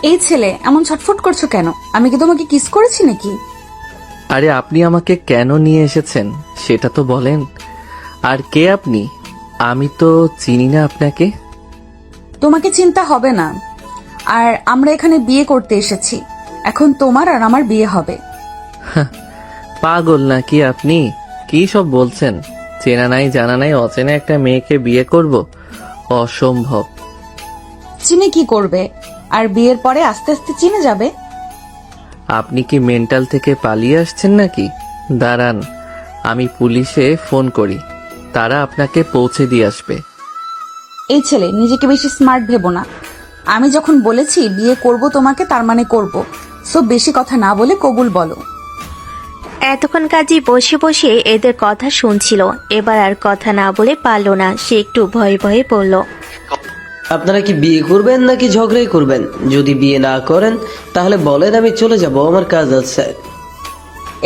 এই ছেলে এমন ছটফট করছো কেন? আমি কি তোমাকে কিস করেছি নাকি? আরে আপনি আমাকে কেন নিয়ে এসেছেন সেটা তো বলেন। আর কে আপনি? আমি তো চিনি না আপনাকে। তোমাকে চিন্তা হবে না। আর আমরা এখানে বিয়ে করতে এসেছি। এখন তোমার আর আমার বিয়ে হবে। পাগল নাকি আপনি? কি সব বলছেন? চেনা নাই জানা নাই অচেনা একটা মেয়েকে বিয়ে করব? অসম্ভব। চিনে কি করবে? আর বিয়ের পরে আস্তে আস্তে চিনে যাবে। আপনি কি মেন্টাল থেকে পালিয়ে আসছেন নাকি? দাঁড়ান, আমি পুলিশে ফোন করি, তারা আপনাকে পৌঁছে দিয়ে আসবে। এই ছেলে নিজেকে বেশি স্মার্ট ভেবো না। আমি যখন বলেছি বিয়ে করব তোমাকে, তার মানে করব। সো বেশি কথা না বলে কবুল বলো। এতক্ষণ কাজী বসে বসে এদের কথা শুনছিল, এবার আর কথা না বলে পারল না। সে একটু ভয়ে ভয়ে বলল, আপনারা কি বিয়ে করবেন নাকি ঝগড়াই করবেন? যদি বিয়ে না করেন তাহলে বলেন, আমি চলে যাব, আমার কাজ আছে।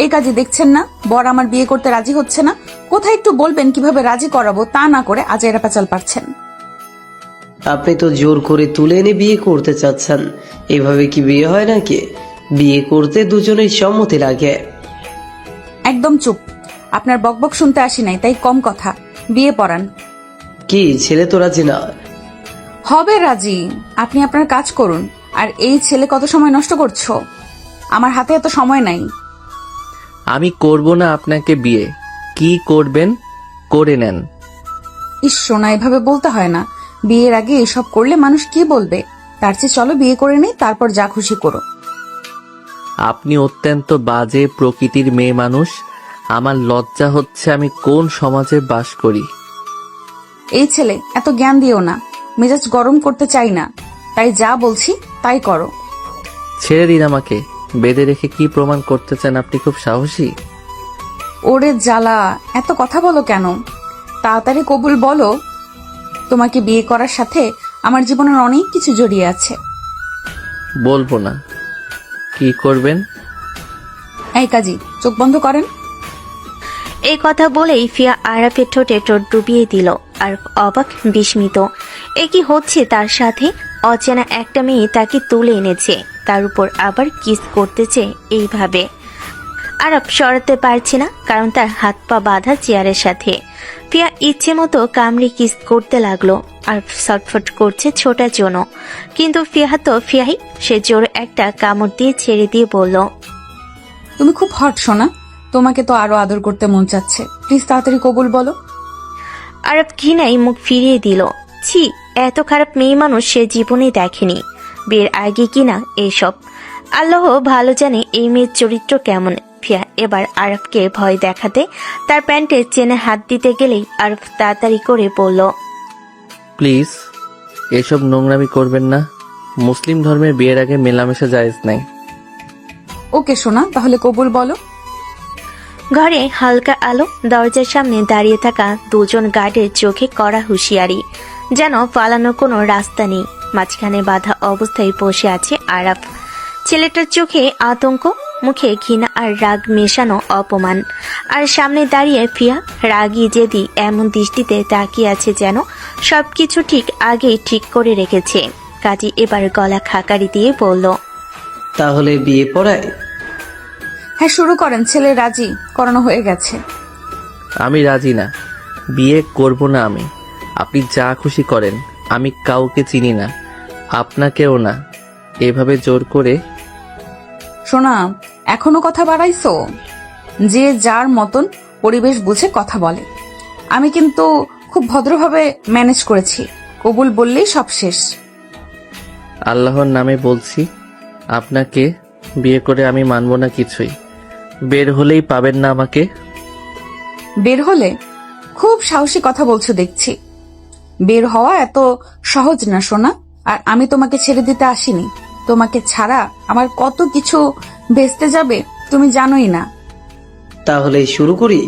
এই কাজে দেখছেন না বর আমার বিয়ে করতে রাজি হচ্ছে না। কোথায় একটু বলবেন কিভাবে রাজি করাবো, তা না করে আজ এরা পেঁচাল পারছেন। আপনি তো জোর করে তুলে এনে বিয়ে করতে চাচ্ছেন। এভাবে কি বিয়ে হয় নাকি? বিয়ে করতে দুজনের সম্মতি লাগে। একদম চুপ। আপনার বকবক শুনতে আসি নাই, তাই কম কথা। বিয়ে পড়ান। কি ছেলে তো রাজি না? হবে রাজি। আপনি আপনার কাজ করুন। আর এই ছেলে কত সময় নষ্ট করছো? আমার হাতে এত সময় নাই। আমি করব না আপনাকে বিয়ে। কি করবেন করে নেন। ইস সোনা, এভাবে বলতে হয় না। বিয়ের আগে এসব করলে মানুষ কি বলবে? তার চেয়ে চলো বিয়ে করে নেই, তারপর যা খুশি করো। আপনি অত্যন্ত বাজে প্রকৃতির মেয়ে মানুষ। আমার লজ্জা হচ্ছে আমি কোন সমাজে বাস করি। এই ছেলে এত জ্ঞান দিও না। মেজাজ গরম করতে চাই না, তাই যা বলছি তাই করো। ছেড়ে দিন আমাকে। বেঁধে রেখে কি প্রমাণ করতে চান আপনি? খুব সাহসী। ওরে জ্বালা, এত কথা বলো কেন? তাড়াতাড়ি কবুল বলো। তোমাকে বিয়ে করার সাথে আমার জীবনের অনেক কিছু জড়িয়ে আছে। বলবো না। কি করবেন? এই কাজী, চোখ বন্ধ করেন। এই কথা বলেই ফিয়া আরাফের ঠোঁটে ঠোঁট ডুবিয়ে দিল। আর অবাক বিস্মিত, এ কি হচ্ছে তার সাথে? অচেনা একটা মেয়ে তাকে তুলে এনেছে, তার উপর আবার কিস করতেছে এইভাবে। আরব সরাতে পারছে না, কারণ তার হাত পা বাঁধা চেয়ারের সাথে। ফিয়া ইচ্ছে মতো কামড়ে কিস করতে লাগলো। আর ছটফট করছে ছোটার জন্য, কিন্তু ফিয়া তো ফিয়াই। সে জোর একটা কামড় দিয়ে ছেড়ে দিয়ে বলল, তুমি খুব হট সোনা। তোমাকে তো আরো আদর করতে মন চাচ্ছে। প্লিজ তাড়াতাড়ি কবুল বলো। আরব ঘৃণায় মুখ ফিরিয়ে দিল। ছি, এত খারাপ মেয়ে মানুষ সে জীবনে দেখেনি। বিয়ের আগে কিনা এইসব। আল্লাহ ভালো জানে এই মেয়ের চরিত্র কেমন। ফিয়া এবার আরবকে ভয় দেখাতে তার প্যান্টের চেনে হাত দিতে গেলেই আরব তাড়াতাড়ি করে বলল, প্লিজ এসব নোংরামি করবেন না। মুসলিম ধর্মের বিয়ের আগে মেলামেশা জায়েজ নাই। ওকে সোনা, তাহলে কবুল বলো। ঘরে হালকা আলো, দরজার সামনে দাঁড়িয়ে থাকা দুজন গার্ডের চোখে কড়া হুঁশিয়ারি, যেন পালানোর কোনো রাস্তা নেই। মাঝখানে বাঁধা অবস্থায় বসে আছে আরাফ। ছেলেটার চোখে আতঙ্ক, মুখে ঘৃণা আর রাগ মেশানো অপমান। আর সামনে দাঁড়িয়ে ফিয়া রাগী জেদি এমন দৃষ্টিতে তাকিয়ে আছে যেন সবকিছু ঠিক আগেই ঠিক করে রেখেছে। কাজী এবার গলা খাকারি দিয়ে বলল, তাহলে বিয়ে পড়ায়? হ্যাঁ শুরু করেন। ছেলে রাজি করানো হয়ে গেছে। আমি রাজি না। বিয়ে করব না আমি। আপনি যা খুশি করেন। আমি কাউকে চিনি না, আপনাকেও না। এভাবে জোর করে। সোনা, এখনো কথা বাড়াইছো? যে যার মতন পরিবেশ বুঝে কথা বলে। আমি কিন্তু খুব ভদ্রভাবে ম্যানেজ করেছি। কবুল বললেই সব শেষ। আল্লাহর নামে বলছি, আপনাকে বিয়ে করে আমি মানব না কিছুই। বের হলেই পাবেন না আমাকে। বের হলে? খুব সাহসী কথা বলছো দেখছি। বের হওয়া এত সহজ না সোনা। আর আমি তোমাকে ছেড়ে দিতে আসিনি। তোমাকে ছাড়া আমার কত কিছু ভেস্তে যাবে তুমি জানোই না। তাহলে শুরু করি।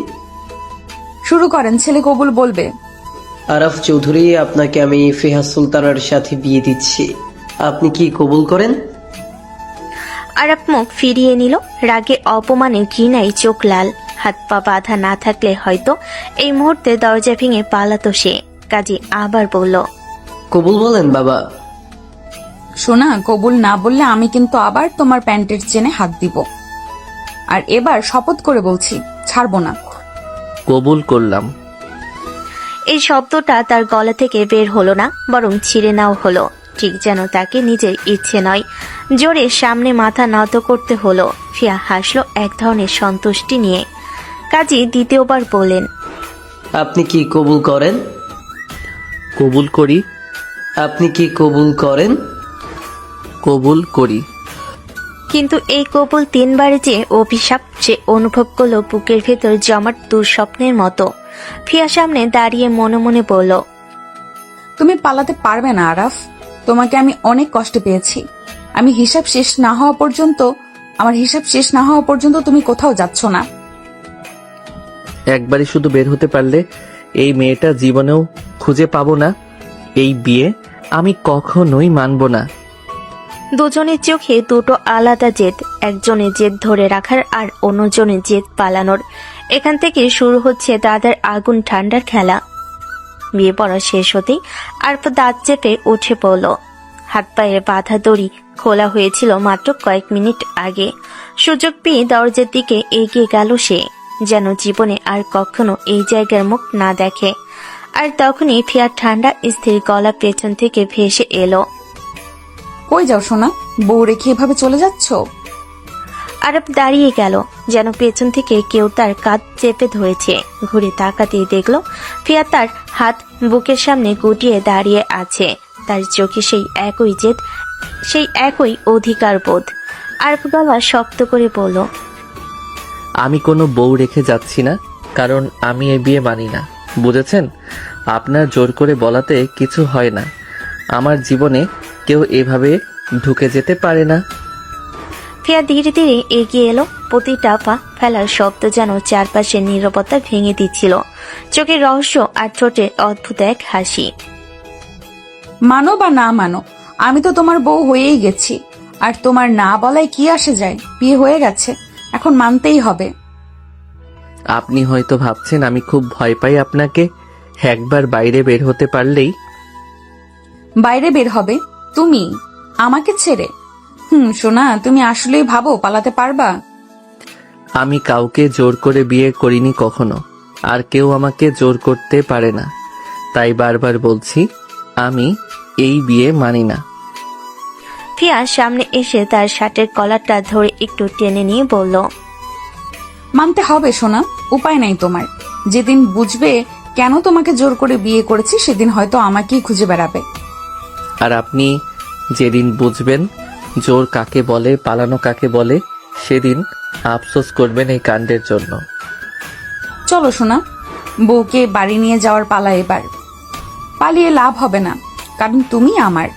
শুরু করেন। ছেলে কবুল বলবে। আরাফ চৌধুরী, আপনাকে আমি ফিহা সুলতানার সাথে বিয়ে দিচ্ছি। আপনি কি কবুল করেন? আরব মুখ ফিরিয়ে নিল। রাগে অপমানে ঘৃণায় চোখ লাল। হাত পা বাঁধা না থাকলে হয়তো এই মুহূর্তে দরজা ভেঙে পালাতো সে। কাজী আবার বলল, কবুল বলেন বাবা। সোনা, কবুল না বললে আমি কিন্তু আবার তোমার প্যান্টের চেনে হাত দিব। আর এবার শপথ করে বলছি, ছাড়বো না। কবুল করলাম। এই শব্দটা তার গলা থেকে বের হলো না, বরং ছিঁড়ে নাও হলো, ঠিক যেন তাকে নিজের ইচ্ছে নয়। জোরে সামনে মাথা নত করতে হলো। ফিয়া হাসলো এক ধরনের সন্তুষ্টি নিয়ে। কাজী দ্বিতীয়বার বললেন, আপনি কি কবুল করেন? কবুল করি। আপনি কি কবুল করেন? কবুল করি। কিন্তু এই কবুল তিনবারে যে অভিশাপ সে অনুভব করলো বুকের ভেতর জমাট দুঃস্বপ্নের মতো। ফিয়া সামনে দাঁড়িয়ে মনে মনে বলল, তুমি পালাতে পারবে না আরাফ। তোমাকে আমি অনেক কষ্ট পেয়েছি। আমার হিসাব শেষ না হওয়া পর্যন্ত তুমি কোথাও যাচ্ছ না। একবারই শুধু বের হতে পারলে এই মেয়েটা জীবনেও খুঁজে পাবো না। এই বিয়ে আমি কখনোই মানব না। দুজনের চোখে দুটো আলাদা জেদ, একজনের জেদ ধরে রাখার আর অন্যজনের জেদ পালানোর। এখান থেকে শুরু হচ্ছে তাদের আগুন ঠান্ডার খেলা। বিয়ে পড়া শেষ হতেই আরফ দাঁত চেপে উঠে পড়ল। হাত পায়ের বাঁধা দড়ি খোলা হয়েছিল মাত্র কয়েক মিনিট আগে। সুযোগ পেয়ে দরজার দিকে এগিয়ে গেল সে, যেন জীবনে আর কখনো এই জায়গার মুখ না দেখে। আর তখনই ফিয়ার ঠান্ডা স্থির গলা পেছন থেকে ভেসে এলো। কই যাও সোনা? বউ রেখে এভাবে চলে যাচ্ছ? আরব দাঁড়িয়ে গেল, যেন পেছন থেকে কেউ তার কাঁধ চেপে ধরেছে। ঘুরে তাকাতেই দেখল ফিয়া তার হাত বুকের সামনে গুটিয়ে দাঁড়িয়ে আছে। তার চোখে সেই একই জেদ, সেই একই অধিকার বোধ। আরব গলা শক্ত করে বলল, আমি কোনো বউ রেখে যাচ্ছি না, কারণ আমি এই বিয়ে মানি না, বুঝেছেন? আপনার জোর করে বলাতে কিছু হয় না। আমার জীবনে কেউ এভাবে ঢুকে যেতে পারে না। ফিয়া ধীরে ধীরে এগিয়ে এলো। প্রতিটা পা ফেলার শব্দ যেন চারপাশের নীরবতা ভেঙে দিচ্ছিল। চোখের রহস্য আর ঠোঁটে অদ্ভুত এক হাসি। মানো বা না মানো, আমি তো তোমার বউ হয়েই গেছি। আর তোমার না বলায় কি আসে যায়? বিয়ে হয়ে গেছে, এখন মানতেই হবে। আপনি হয়তো ভাবছেন আমি খুব ভয় পাই আপনাকে। একবার বাইরে বের হতে পারলেই। বাইরে বের হবে তুমি আমাকে ছেড়ে? সোনা, তুমি আসলেই ভাবো পালাতে পারবা? আমি কাউকে জোর করে বিয়ে করিনি কখনো, আর কেউ আমাকে জোর করতে পারে না। তাই বারবার বলছি, আমি এই বিয়ে মানি না। ফিয়া সামনে এসে তার শার্টের কলারটা ধরে একটু টেনে নিয়ে বলল, মানতে হবে সোনা, উপায় নাই তোমার। যেদিন বুঝবে কেন তোমাকে জোর করে বিয়ে করেছি, সেদিন হয়তো আমাকেই খুঁজে বেড়াবে। আর আপনি যেদিন বুঝবেন জোর কাকে বলে, পালানো কাকে বলে, সেদিন আফসোস করবেন এই কাণ্ডের জন্য। চলো সোনা, বউকে বাড়ি নিয়ে যাওয়ার পালা এবার। পালিয়ে লাভ হবে না, কারণ তুমি আমার।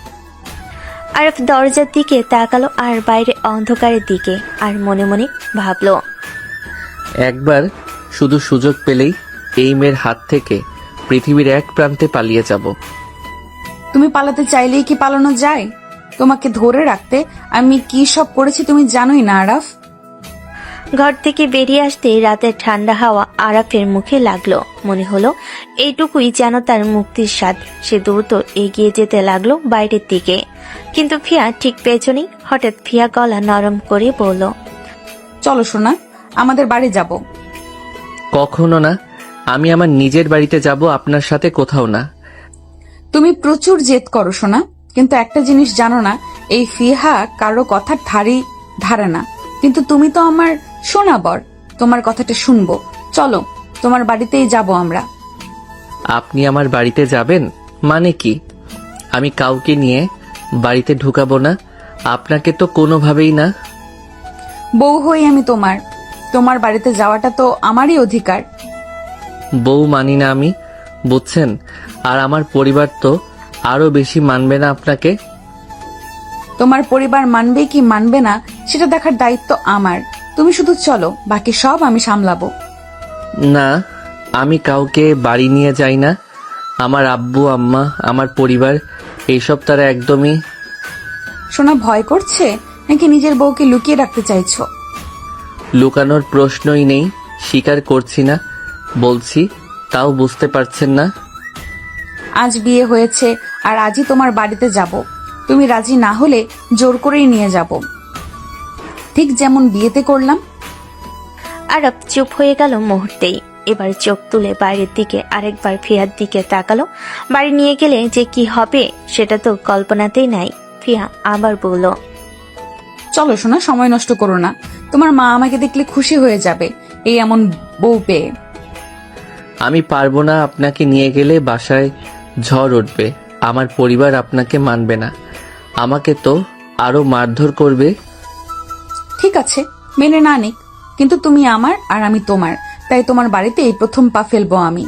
আরফ দরজার দিকে তাকালো আর বাইরে অন্ধকারের দিকে, আর মনে মনে ভাবলো, একবার শুধু সুযোগ পেলেই এই মেয়ের হাত থেকে পৃথিবীর এক প্রান্তে পালিয়ে যাব। তুমি পালাতে চাইলেই কি পালানো যায়? তোমাকে ধরে রাখতে আমি কি সব করেছি তুমি জানোই না আরাফ। ঘর থেকে বেরিয়ে আসতে রাতের ঠান্ডা হাওয়া আরাফের মুখে লাগলো। মনে হলো এইটুকুই যেন তার মুক্তির স্বাদ। সে দ্রুত এগিয়ে যেতে লাগলো বাইরের দিকে, কিন্তু ফিয়া ঠিক পেছনেই। হঠাৎ ফিয়া গলা নরম করে বলল, চলো সোনা, আমাদের বাড়ি যাব। কখনো না, আমি আমার নিজের বাড়িতে যাব, আপনার সাথে কোথাও না। তুমি প্রচুর জেদ করো সোনা, কিন্তু একটা জিনিস জানো না, এই ফিহা কারো কথার ধারে না। কিন্তু তুমি তো আমার সোনা বর, তোমার কথাটা শুনবো। চলো, তোমার বাড়িতেই যাব আমরা। আপনি আমার বাড়িতে যাবেন মানে কি? আমি কাউকে নিয়ে বাড়িতে ঢুকাবো না, আপনাকে তো কোনোভাবেই না। বউ হই আমি তোমার, তোমার বাড়িতে যাওয়াটা তো আমারই অধিকার। বউ মানি না আমি, বুঝছেন? আর আমার পরিবার তো আরো বেশি মানবে না আপনাকে। তোমার পরিবার মানবে কি মানবে না সেটা দেখার দায়িত্ব আমার। তুমি শুধু চলো, বাকি সব আমি সামলাবো। না, আমি কাউকে বাড়ি নিয়ে যাই না। আমার আব্বু আম্মা, আমার পরিবার, এইসব তারা একদমই। সোনা, ভয় করছে নাকি নিজের বউকে লুকিয়ে রাখতে চাইছো? লুকানোর প্রশ্নই নেই, স্বীকার করছি না, বলছি, তাও বুঝতে পারছেন না। আজ বিয়ে হয়েছে আর আজই তোমার বাড়িতে যাব। তুমি রাজি না হলে জোর করেই নিয়ে যাব, ঠিক যেমন বিয়েতে করলাম। আরব চুপ হয়ে গেল মুহূর্তেই। এবার চোখ তুলে বাইরের দিকে আরেকবার ফিয়ার দিকে তাকালো। বাড়ি নিয়ে গেলে যে কি হবে সেটা তো কল্পনাতেই নাই। ফিয়া আবার বলল, চলো শোনা, সময় নষ্ট করো না। তোমার মা আমাকে দেখলে খুশি হয়ে যাবে এই এমন বউ পেয়ে। আমি পারবো না, আপনাকে নিয়ে গেলে বাসায় ঝড় উঠবে, আমার পরিবার আপনাকে মানবে না, আমাকে তো আরো মারধর করবে। ঠিক আছে, মেনে না নিক, কিন্তু তুমি আমার আর আমি তোমার, তাই তোমার বাড়িতে এই প্রথম পা ফেলবো আমি।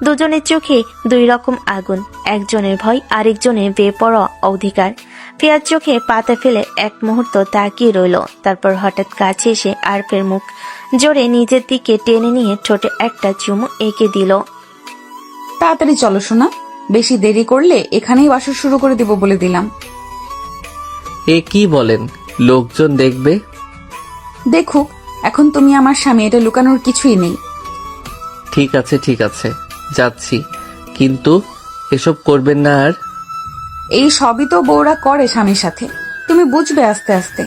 দুজনের চোখে দুই রকম আগুন, একজনের ভয় আরেকজনের বেপরোয়া অধিকার। ফিয়ার চোখে পাতা ফেলে এক মুহূর্ত তাকিয়ে রইল, তারপর হঠাৎ কাছে এসে আরফের মুখ জোরে নিজের দিকে টেনে নিয়ে ঠোঁটে একটা চুমু এঁকে দিল। তাড়াতাড়ি চলো শোনা, বেশি দেরি করলে এখানেই বাসর শুরু করে দেব বলে দিলাম। এ কি বলেন, লোকজন দেখবে। দেখুক, এখন তুমি আমার স্বামী, এটা লুকানোর কিছুই নেই। ঠিক আছে ঠিক আছে, যাচ্ছি, কিন্তু এসব করবেন না আর। এই সবই তো বউরা করে স্বামীর সাথে, তুমি বুঝবে আস্তে আস্তে।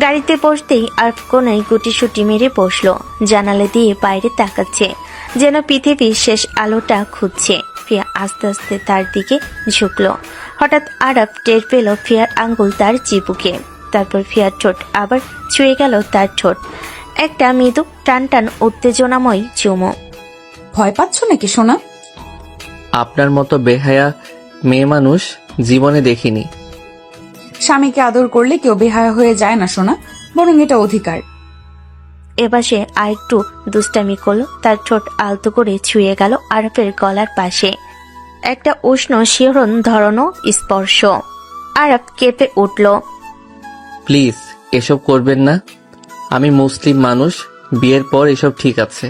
গাড়িতে বসতেই আরফ কোনায় গুটিসুটি মেরে বসলো, জানালা দিয়ে বাইরে তাকাচ্ছে, যেন পৃথিবীর শেষ আলোটা খুঁজছে। ফিয়া আস্তে আস্তে তার দিকে ঝুঁকলো। হঠাৎ আরব টের পেল ফিয়ার আঙ্গুল তার চিবুকে, তারপর ফিয়ার ঠোঁট আবার ছুঁয়ে গেল তার ঠোঁট। একটা মৃদু টান টান উত্তেজনাময় চুমো। ভয় পাচ্ছ নাকি সোনা? আপনার মতো বেহায়া মেয়ে মানুষ জীবনে দেখিনি। স্বামীকে আদর করলে কেউ বেহায়া হয়ে যায় না সোনা, বরং এটা অধিকার। এবার সে আরেকটু দুষ্টামি করলো, তার ঠোঁট আলতো করে ছুঁয়ে গেল আরফের গলার পাশে। একটা উষ্ণ শিহরণ ধরনো স্পর্শ। আরফ কেঁপে উঠল। প্লিজ এসব করবেন না, আমি মুসলিম মানুষ, বিয়ের পর এসব ঠিক আছে,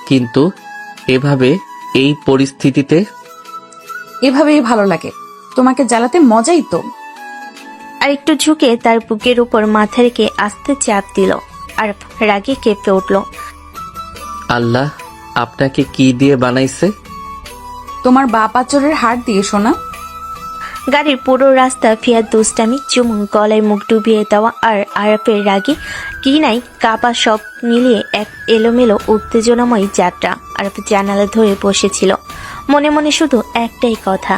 কিন্তু এভাবে এই পরিস্থিতিতে। এভাবেই ভালো লাগে, তোমাকে জ্বালাতে মজাই তো। আর একটু ঝুঁকে তার বুকের উপর মাথা রেখে আস্তে চাপ দিল। আরফ রাগে কেঁপে উঠল। আল্লাহ আপনাকে কি দিয়ে বানাইছে? তোমার বাপ আচরের হাড় দিয়ে সোনা। গাড়ির পুরো রাস্তা ফিয়ার দুষ্টামি, চুমু, গলায় মুখ ডুবিয়ে দেওয়া আর আরফের রাগে কি নাই কাপা সব মিলিয়ে এক এলোমেলো উত্তেজনাময় যাত্রা। আরফ জানালা ধরে বসেছিল, মনে মনে শুধু একটাই কথা,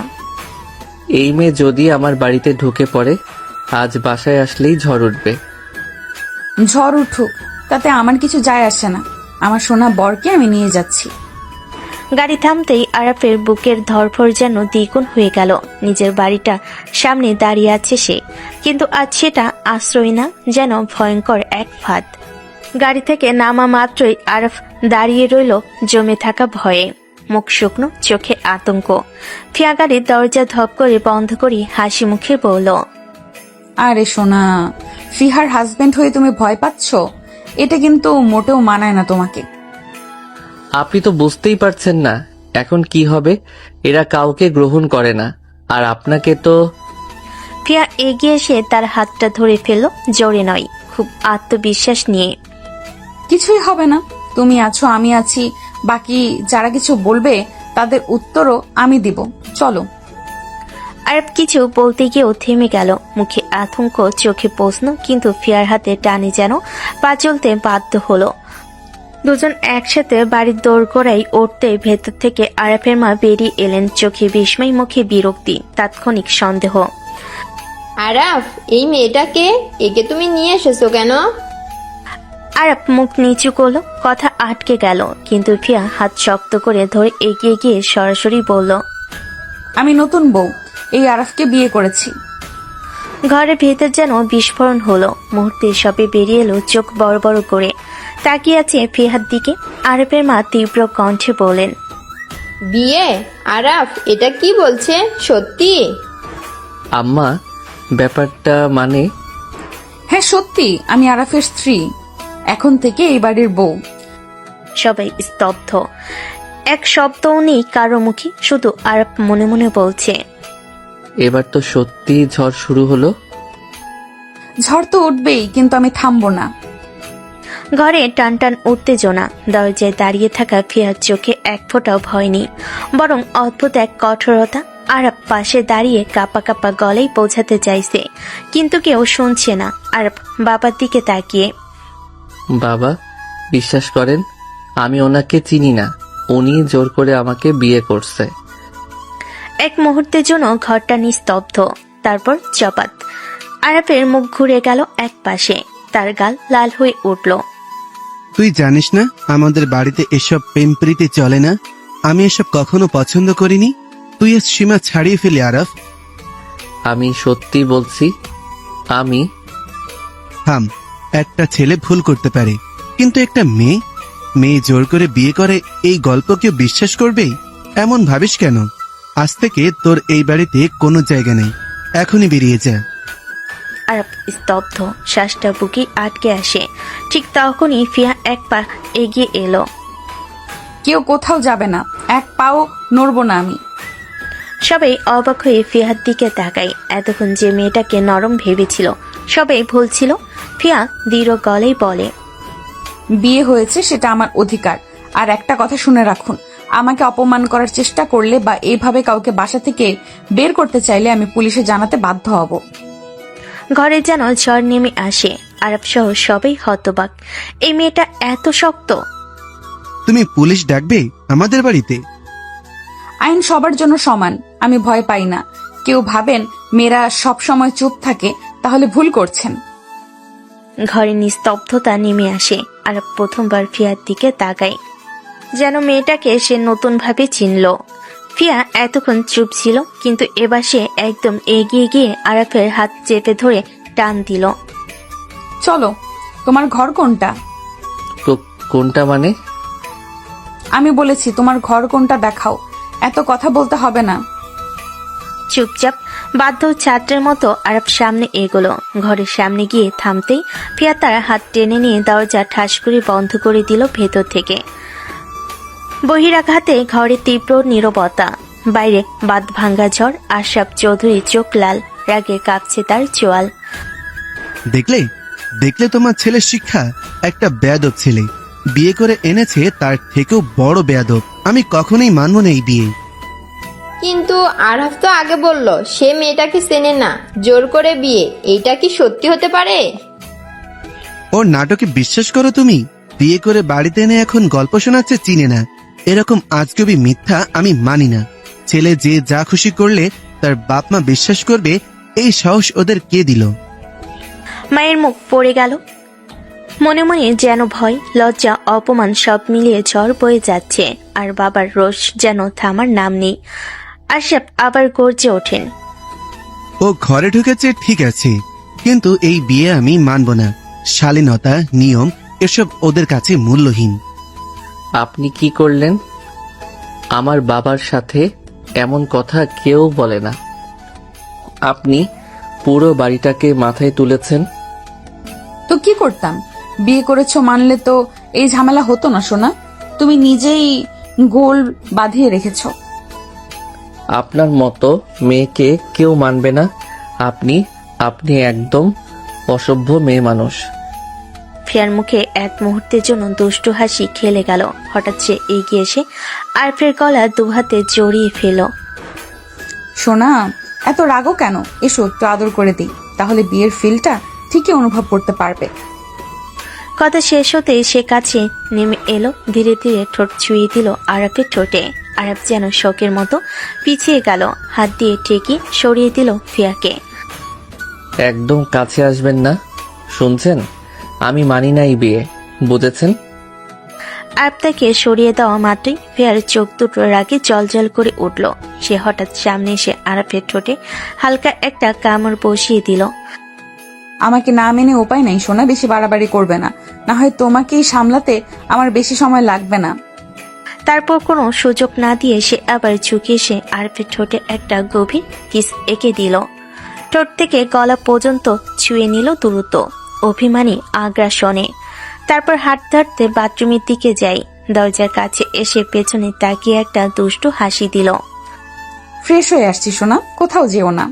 এই মেয়ে যদি আমার বাড়িতে ঢুকে পড়ে, আজ বাসায় আসলেই ঝড় উঠবে। ঝড় উঠুক, তাতে আমার কিছু যায় আসে না, আমার সোনা বরকে আমি নিয়ে যাচ্ছি। গাড়ি থামতেই আরাফের বুকের ধরফর যেন দ্বিগুণ হয়ে গেল। নিজের বাড়িটা সামনে দাঁড়িয়ে আছে সে, কিন্তু আজ সেটা আশ্রয় না, যেন ভয়ঙ্কর এক ফাঁদ। গাড়ি থেকে নামা মাত্রই আরাফ দাঁড়িয়ে রইল জমে থাকা ভয়ে, মুখ শুকনো, চোখে আতঙ্ক। ফিয়া গাড়ির দরজা ধপ করে বন্ধ করে হাসি মুখে বলল, আরে সোনা, ফিহার হাজবেন্ড হয়ে তুমি ভয় পাচ্ছ? এটা কিন্তু মোটেও মানায় না তোমাকে। আপনি তো বুঝতেই পারছেন না এখন কি হবে, এরা কাউকে গ্রহণ করে না, আর আপনাকে তো। ফিয়া এগিয়ে এসে তার হাতটা ধরে ফেলল, জোরে নয়, খুব আত্মবিশ্বাস নিয়ে। কিছুই হবে না, তুমি আছো, আমি আছি, বাকি যারা কিছু বলবে তাদের উত্তরও আমি দিব। চলো। আর কিছু বলতে গিয়েও থেমে গেল, মুখে আতঙ্ক, চোখে প্রশ্ন, কিন্তু ফিয়ার হাতে টানে যেন পা চলতে বাধ্য হলো। দুজন একসাথে বাড়ির দোরগোড়ায় উঠতে ভেতর থেকে আরাফের মা বেরিয়ে এলেন, চোখে বিস্ময়, মুখে বিরক্তি, তাৎক্ষণিক সন্দেহ। আরাফ, এই মেয়েটাকে, একে তুমি নিয়ে এসেছো কেন? আরাফ মুখ নিচু করলো, কথা আটকে গেল, কিন্তু ফিয়া হাত শক্ত করে ধরে এগিয়ে গিয়ে সরাসরি বলল, আমি নতুন বউ, এই আরাফকে বিয়ে করেছি। ঘরের ভেতর যেন বিস্ফোরণ হলো, মুহূর্তে সবে বেরিয়ে এলো, চোখ বড় বড় করে তাকিয়ে আছে ফিহার দিকে। আরাফের মা তীব্র কণ্ঠে বলেন, বিয়ে? আরাফ এটা কি বলছে, সত্যি? আম্মা, ব্যাপারটা মানে। হ্যাঁ সত্যি, আমি আরাফের স্ত্রী, এখন থেকে এই বাড়ির বউ। সবাই স্তব্ধ, এক শব্দও নেই কারো মুখে, শুধু আরাফ মনে মনে বলছে, এবার তো সত্যি ঝড় শুরু হলো। ঝড় তো উঠবেই, কিন্তু আমি থামবো না। ঘরে টান টান উত্তেজনা। দরজায় দাঁড়িয়ে থাকা ফিয়ার চোখে এক ফোঁটাও ভয় নেই, বরং অদ্ভুত এক কঠোরতা। আরব পাশে দাঁড়িয়ে কাপা কাপা গলায় বোঝাতে চাইছে, কিন্তু কেউ শুনছে না। আরব বাবার দিকে তাকিয়ে, বাবা, বিশ্বাস করেন আমি ওনাকে চিনি না, উনি জোর করে আমাকে বিয়ে করছে। এক মুহূর্তের জন্য ঘরটা নিস্তব্ধ, তারপর চপাত। আরবের মুখ ঘুরে গেল এক পাশে, তার গাল লাল হয়ে উঠল। তুই জানিস না আমাদের বাড়িতে এসব প্রেম প্রীতি চলে না। আমি এসব কখনো পছন্দ করিনি। তুই এর সীমা ছাড়িয়ে ফেলি আরফ। আমি সত্যি বলছি, আমি থাম, একটা ছেলে ভুল করতে পারে, কিন্তু একটা মেয়ে জোর করে বিয়ে করে এই গল্প কেউ বিশ্বাস করবে? এমন ভাবিস কেন? আজ থেকে তোর এই বাড়িতে কোনো জায়গা নেই, এখনই বেরিয়ে যা। আরব স্তব্ধ, শ্বাসটা বুকে আটকে আসে। ঠিক তখনই ফিয়া এক পা এগিয়ে এলো। কেউ কোথাও যাবে না, এক পাও নড়বো না আমি। সবাই অবাক হয়ে ফিয়ার দিকে তাকায়। এতক্ষণ যে মেয়েটাকে নরম ভেবেছিল সবাই ভুল ছিল। ফিয়া দৃঢ় গলায় বলে, বিয়ে হয়েছে সেটা আমার অধিকার। আর একটা কথা শুনে রাখুন, আমাকে অপমান করার চেষ্টা করলে বা এইভাবে কাউকে বাসা থেকে বের করতে চাইলে আমি পুলিশে জানাতে বাধ্য হব। ঘরে যেন ঝড় নেমে আসে। আরব সহ সবাই হতবাক। এই মেয়েটা এত শক্ত। তুমি পুলিশ ডাকবে আমাদের বাড়িতে? আইন সবার জন্য সমান, আমি ভয় পাই না। কেউ ভাবেন মেয়েরা সব সময় চুপ থাকে, তাহলে ভুল করছেন। ঘরে নিস্তব্ধতা নেমে আসে। আরব প্রথমবার ফিয়ার দিকে তাকায়, যেন মেয়েটাকে সে নতুন ভাবে চিনল। ফিয়া এতক্ষণ চুপ ছিল, কিন্তু এবার সে একদম এগিয়ে গিয়ে আরফের হাত চেপে ধরে টান দিল। চলো, তোমার ঘর কোনটা? কোনটা মানে? আমি বলেছি তোমার ঘর কোনটা দেখাও, এত কথা বলতে হবে না। চুপচাপ বাধ্য ছাত্রের মতো আরব সামনে এগোলো। ঘরের সামনে গিয়ে থামতেই ফিয়া তার হাত টেনে নিয়ে দরজা ঠাস করে বন্ধ করে দিল ভেতর থেকে। বহিরাঘাতে ঘরে তীব্র নীরবতা। বাইরে বাদ ভাঙ্গা ঝড়। আশরাফ চৌধুরী চোখ লাল, রাগে কাঁপছে তার চোয়াল। দেখলে দেখলে তোমার ছেলের শিক্ষা? একটা বেয়াদব ছেলে বিয়ে করে এনেছে, তার থেকেও বড় বেয়াদব। আমি কখনোই মানব না এই বিয়ে। কিন্তু আরাফ তো আগে বলল সে মেয়েটাকে চেনে না, জোর করে বিয়ে। এইটা কি সত্যি হতে পারে? ওর নাটকে বিশ্বাস করো তুমি? বিয়ে করে বাড়িতে এনে এখন গল্প শোনাচ্ছে চিনে না। এরকম আজগবি মিথ্যা আমি মানি না। ছেলে যে যা খুশি করলে তার বাপ মা বিশ্বাস করবে, এই সাহস ওদের কে দিল? মায়ের মুখ পড়ে গেল। মনে মনে যেন ভয়, লজ্জা, অপমান সব মিলিয়ে ঝড় বয়ে যাচ্ছে। আর বাবার রোষ যেন থামার নাম নেই। আশরাফ আবার গর্জে ওঠেন, ও ঘরে ঢুকেছে ঠিক আছে, কিন্তু এই বিয়ে আমি মানব না। শালীনতা, নিয়ম এসব ওদের কাছে মূল্যহীন। আপনি কি করলেন? আমার বাবার সাথে এমন কথা কেউ বলে না। আপনি পুরো বাড়িটাকে মাথায় তুলেছেন। তো কি করতাম? বিয়ে করেছো মানলে তো এই ঝামেলা হতো না সোনা। তুমি নিজেই গোল বাঁধিয়ে রেখেছো। আপনার মতো মেয়েকে কেউ মানবে না। আপনি একদম অসভ্য মেয়ে মানুষ। ফিয়ার মুখে এক মুহূর্তের জন্য দুষ্টু হাসি খেলে গেল। হঠাৎ সে এগিয়ে এসে আরফের গলা দুহাতে জড়িয়ে ফেল। সোনা, এত রাগও কেন? এসো একটু আদর করে দিই, তাহলে বিয়ের ফিলটা ঠিকই অনুভব করতে পারবে। কথা শেষ হতেই সে কাছে নেমে এলো। ধীরে ধীরে ঠোঁট ছুঁয়ে দিল আরফের ঠোঁটে। আরফ যেন শোকের মতো পিছিয়ে গেল, হাত দিয়ে ঠেকিয়ে সরিয়ে দিল ফিয়াকে। একদম কাছে আসবেন না, শুনছেন? আমি মানি না এই বিয়ে, বুঝেছেন? আরব তাকে সরিয়ে দেওয়া মাত্রই ফিয়ার চোখ দুটো রাগে জলজল করে উঠল। সে হঠাৎ সামনে এসে আরফের ঠোঁটে হালকা একটা কামড় বসিয়ে দিল। আমাকে না মেনে উপায় নেই সোনা, বেশি বাড়াবাড়ি করবে না, না হয় তোমাকেই সামলাতে আমার বেশি সময় লাগবে না। তারপর কোনো সুযোগ না দিয়ে সে আবার ঝুঁকে এসে আরফের ঠোঁটে একটা গভীর কিস এঁকে দিল। ঠোঁট থেকে গলা পর্যন্ত ছুঁয়ে নিল দ্রুত, অভিমানী আগ্রাসনে। তারপর হাত ধরতে বাথরুমের দিকে যাই। দরজার কাছে এসে পেছনে তাকিয়ে একটা দুষ্টু হাসি দিল। ফ্রেশ হয়ে আসছি সোনা, কোথাও যেও না।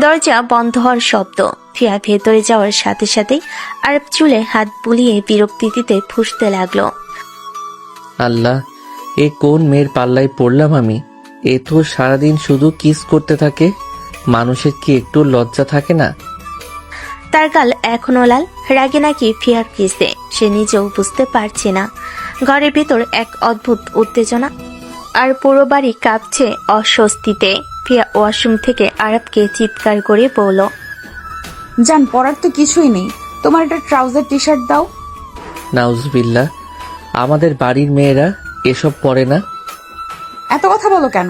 দরজা বন্ধ হওয়ার শব্দ। ফিয়া ভেতরে যাওয়ার সাথে সাথেই আরব চুলে হাত বুলিয়ে বিরক্তিতে ফুঁসতে লাগলো। আল্লাহ, এ কোন মেয়ের পাল্লায় পড়লাম আমি? এ তো সারাদিন শুধু কিস করতে থাকে, মানুষের কি একটু লজ্জা থাকে না? তার গাল এখনো লাল, রাগে নাকি ফিয়ার কিসে সে নিজেও বুঝতে পারছে না। ঘরের ভেতর এক অদ্ভুত উত্তেজনা, আর পুরো বাড়ি কাঁপছে অস্বস্তিতে। ফিয়া ওয়াশরুম থেকে আরাফকে চিৎকার করে বলল, জান, পরার তো কিছুই নেই, তোমার একটা ট্রাউজার টি শার্ট দাও। নাউজবিল্লাহ, আমাদের বাড়ির মেয়েরা এসব পরে না। এত কথা বলো কেন?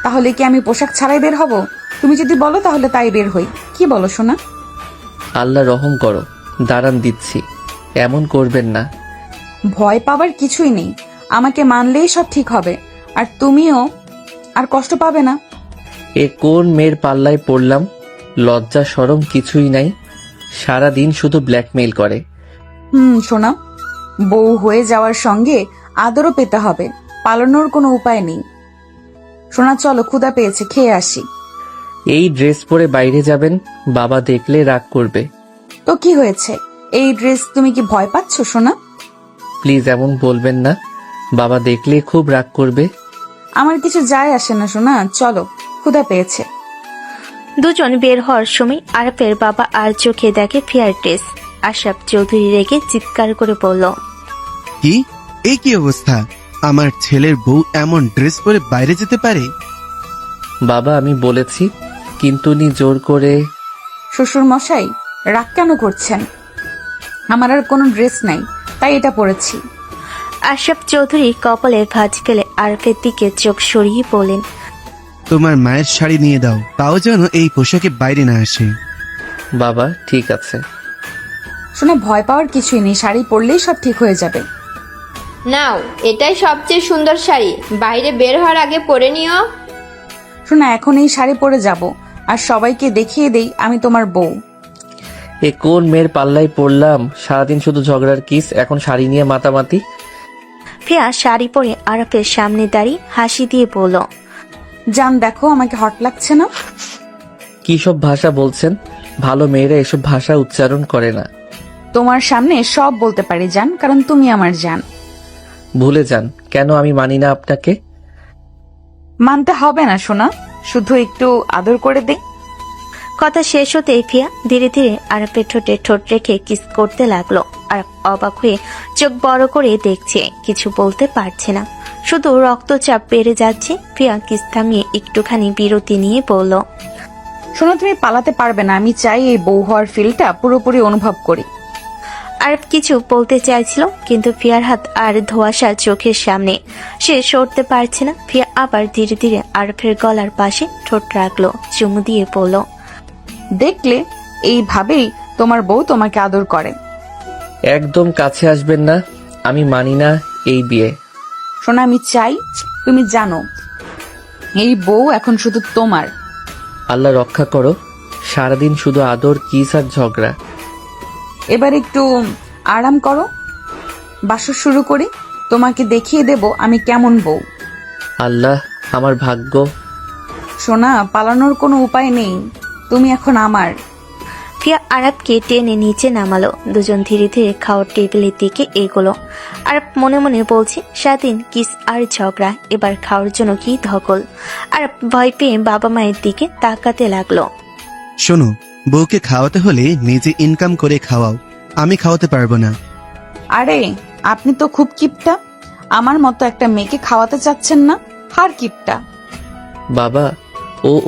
তাহলে কি আমি পোশাক ছাড়াই বের হব? তুমি যদি বলো তাহলে তাই বের হই। কি বলো সোনা? আল্লাহ রহম করো, দাঁড়ান দিচ্ছি, এমন করবেন না। ভয় পাবার কিছুই নেই, আমাকে মানলেই সব ঠিক হবে, আর তুমিও আর কষ্ট পাবে না। এ কোন মেয়ের পাল্লায় পড়লাম? লজ্জা শরম কিছুই নাই, সারা দিন শুধু ব্ল্যাকমেইল করে। সোনা, বউ হয়ে যাওয়ার সঙ্গে আদরও পেতে হবে, পালানোর কোনো উপায় নেই। সোনা চলো, ক্ষুধা পেয়েছে, খেয়ে আসি। এই ড্রেস পরে বাইরে যাবেন, বাবা দেখলে রাগ করবে। তো কি হয়েছে? এই ড্রেস তুমি কি ভয় পাচ্ছ সোনা? প্লিজ এমন বলবেন না, বাবা দেখলে খুব রাগ করবে। আমার কিছু যায় আসে না সোনা, চলো, ক্ষুধা পেয়েছে। দুজন বের হওয়ার সময় আরাফের বাবা আর চোখে দেখে ফেয়ার ড্রেস। আশরাফ চৌধুরী রেগে চিৎকার করে বলল, কি? এই কি অবস্থা? আমার ছেলের বউ এমন ড্রেস পরে বাইরে যেতে পারে? বাবা আমি বলেছি, কিন্তু উনি জোর করে। শ্বশুর মশাই, রাগ কেন করছেন? আমার আর কোনো ড্রেস নাই, তাই এটা পরেছি। আশরাফ চৌধুরী কপালে ভাঁজ ফেলে আরাফের দিকে চোখ সরিয়ে বলেন, তোমার মায়ের শাড়ি নিয়ে দাও, তাও যেন এই পোশাকে বাইরে না আসে। বাবা ঠিক আছে। শোনা, ভয় পাওয়ার কিছুই নেই, শাড়ি পরলেই সব ঠিক হয়ে যাবে। নাও, এটাই সবচেয়ে সুন্দর শাড়ি, বাইরে বের হওয়ার আগে পরে নিও। শোনা, এখন এই শাড়ি পরে যাব, আর সবাইকে দেখিয়ে দেই আমি তোমার বউ। এ কোন মেয়ের পাল্লায় পড়লাম? সারাদিন শুধু ঝগড়ার কিস, এখন শাড়ি নিয়ে মাতামাতি। ফিয়া শাড়ি পরে আরাফের সামনে দাঁড়িয়ে হাসি দিয়ে বলল, জান দেখো, আমাকে হট লাগছে না? কি সব ভাষা বলছেন? ভালো মেয়েরা এসব ভাষা উচ্চারণ করে না। তোমার সামনে সব বলতে পারি জান, কারণ তুমি আমার জান। ভুলে যান, কেন আমি মানি না আপনাকে? মানতে হবে না সোনা, শুধু একটু আদর করে দে। কথা শেষ হতেই ফিয়া ধীরে ধীরে আরাফের ঠোঁটে ঠোঁট রেখে কিস করতে লাগলো। আরাফ অবাক হয়ে চোখ বড় করে দেখছে, কিছু বলতে পারছে না, শুধু রক্তচাপ বেড়ে যাচ্ছে। ফিয়া কিস থামিয়ে একটুখানি বিরতি নিয়ে বলল, শোনো, তুমি পালাতে পারবে না, আমি চাই এই বউ হওয়ার ফিলটা পুরোপুরি অনুভব করি। আরাফ কিছু বলতে চাইছিল, কিন্তু ফিয়ার হাত আর ধোঁয়াশা চোখের সামনে, সে সরতে পারছে না। ফিয়া আবার ধীরে ধীরে আরাফের গলার পাশে ঠোঁট রাখলো, চুমু দিয়ে বলল, দেখলে, এইভাবেই তোমার বউ তোমাকে আদর করে। একদম কাছে আসবেন না, আমি মানি না এই বিয়ে। শোনা, আমি চাই তুমি জানো, এই বউ এখন শুধু তোমার। আল্লাহ রক্ষা করো, সারাদিন শুধু আদর কিস আর ঝগড়া। এবার একটু আরাম করো, বাসর শুরু করি, তোমাকে দেখিয়ে দেব আমি কেমন বউ। আল্লাহ, আমার ভাগ্য। সোনা, পালানোর কোনো উপায় নেই, তুমি এখন আমার। ফিয়া আরাফকে টেনে নিচে নামালো। দুজন ধীরে ধীরে খাওয়ার টেবিলের দিকে এগোলো। আরাফ মনে মনে বলছে, সারাদিন কিস আর ঝগড়া, এবার খাওয়ার জন্য কি ধকল। আরাফ ভয় পেয়ে বাবা মায়ের দিকে তাকাতে লাগলো। শোনো, বউকে খাওয়াতে হলে নিজে ইনকাম করে খাওয়াও, আমি খাওয়াতে পারবো না। আরে, আপনি তো খুব কিপটা, আমার মতো একটা মেয়েকে খাওয়াতে চাচ্ছেন না, হার কিপটা। বাবা,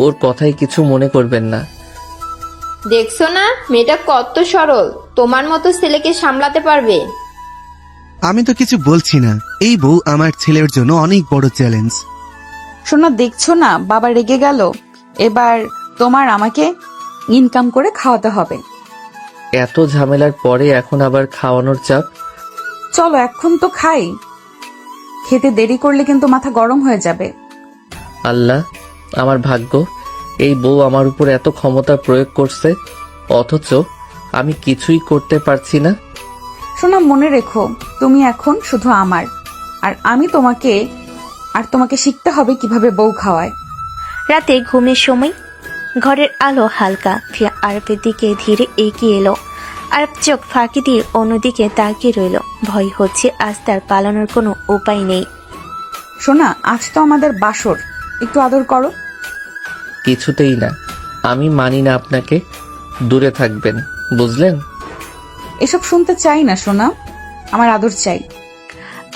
ওর কথাই কিছু মনে করবেন না। দেখছো না, মেয়েটা কত সরল, তোমার মতো ছেলেকে সামলাতে পারবে। আমি তো কিছু বলছি না, এই বউ আমার ছেলের জন্য অনেক বড় চ্যালেঞ্জ। শোনা, দেখছো না বাবা রেগে গেল, এবার তোমার আমাকে ইনকাম করে খাওয়াতে হবে। এত ঝামেলার পরে এখন আবার খাওয়ানোর চাপ। চলো এখন তো খাই, খেতে দেরি করলে কিন্তু মাথা গরম হয়ে যাবে। আল্লাহ, আমার ভাগ্য, এই বউ আমার উপর এত ক্ষমতা প্রয়োগ করছে, অথচ আমি কিছুই করতে পারছি না। শোনা, মনে রেখো, তুমি এখন শুধু আমার, আর আমি তোমাকে শিখতে হবে কিভাবে বউ খাওয়ায়। রাতে ঘুমের সময় ঘরের আলো হালকা। ফিয়া আরাফের দিকে ধীরে এগিয়ে এলো। আরাফ চোখ ফাঁকি দিয়ে অন্যদিকে তাকিয়ে রইল। ভয় হচ্ছে আজ তার পালানোর কোনো উপায় নেই। শোনা, আজ তো আমাদের বাসর, একটু আদর করো। কিছুতেই না, আমি মানি না আপনাকে। দূরে থাকবেন, বুঝলেন? এসব শুনতে চাই না সোনা, আমার আদর চাই।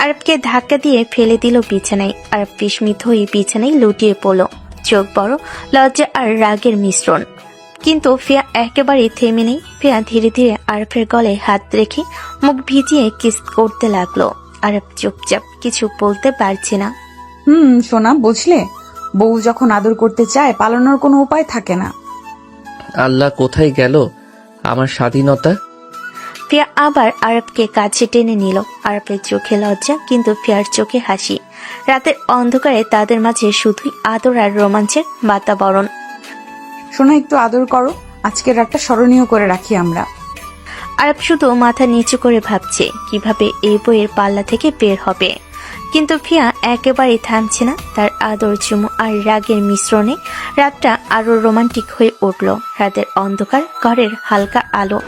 আরবকে ধাক্কা দিয়ে ফেলে দিল বিছানায়। আরব বিস্মিত হয়ে বিছানায় লুটিয়ে পড়ল। চোখ বড়, লজ্জা আর রাগের মিশ্রণ। কিন্তু ফিয়া একেবারেই থেমে নেই। ফিয়া ধীরে ধীরে আরবের গলায় হাত রেখে মুখ ভিজিয়ে কিস করতে লাগলো। আরব চুপচাপ, কিছু বলতে পারছে না। সোনা, বুঝলে, বউ যখন আদর করতে চায় পালানোর কোনো উপায় থাকে না। আল্লাহ, কোথায় গেল আমার স্বাধীনতা? ফিয়া আবার আরবকে কাছে টেনে নিল। আরবের চোখে লজ্জা, কিন্তু ফিয়ার চোখে হাসি। রাতের অন্ধকারে তাদের মাঝে শুধুই আদর আর রোমাঞ্চের বাতাবরণ। সোনা, একটু আদর করো, আজকের রাতটা স্মরণীয় করে রাখি আমরা। আরব শুধু মাথা নিচু করে ভাবছে কিভাবে এই বইয়ের পাল্লা থেকে বের হবে। কিন্তু ফিয়া একেবারেই থামছে না। তার আদর, চুমু আর রাগের মিশ্রণে রাতটা আরো রোমান্টিক হয়ে উঠল। রাতের অন্ধকার, ঘরের হালকা আলো,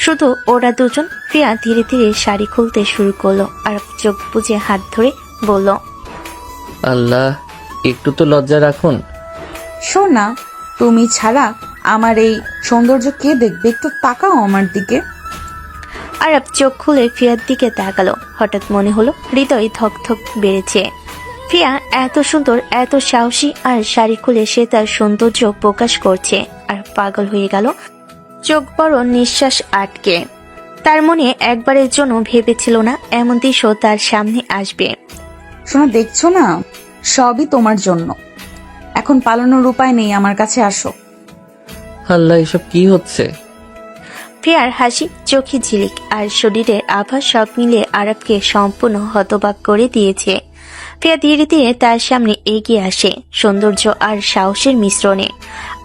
শুধু ওরা দুজন। ফিয়া ধীরে ধীরে শাড়ি খুলতে শুরু করলো। আরব চোখ বুজে হাত ধরে বলল, আল্লাহ, একটু তো লজ্জা রাখুন। সোনা, তুমি ছাড়া আমার এই সৌন্দর্য কে দেখবে? একটু তাকাও আমার দিকে। আরব চোখ খুলে ফিয়ার দিকে তাকালো। হঠাৎ মনে হলো হৃদয় ধক ধক বেড়েছে। ফিয়া এত সুন্দর, এত সাহসী, আর শাড়ি খুলে সে তার সৌন্দর্য প্রকাশ করছে। আর পাগল হয়ে গেল, চোখ বড়, নিঃশ্বাস আটকে। তার মনে একবারের জন্য ভেবেছিল না এমন দৃশ্য তার সামনে আসবে। সোনা, দেখছো না, সবই তোমার জন্য। এখন পালানোর উপায় নেই, আমার কাছে আসো। আল্লাহ, এসব কি হচ্ছে? ফিয়ার হাসি, চোখে ঝিলিক আর শরীরের আভা সব মিলিয়ে আরবকে সম্পূর্ণ হতবাক করে দিয়েছে। ফিয়া ধীরে ধীরে তার সামনে এগিয়ে আসে, সৌন্দর্য আর সাহসের মিশ্রণে।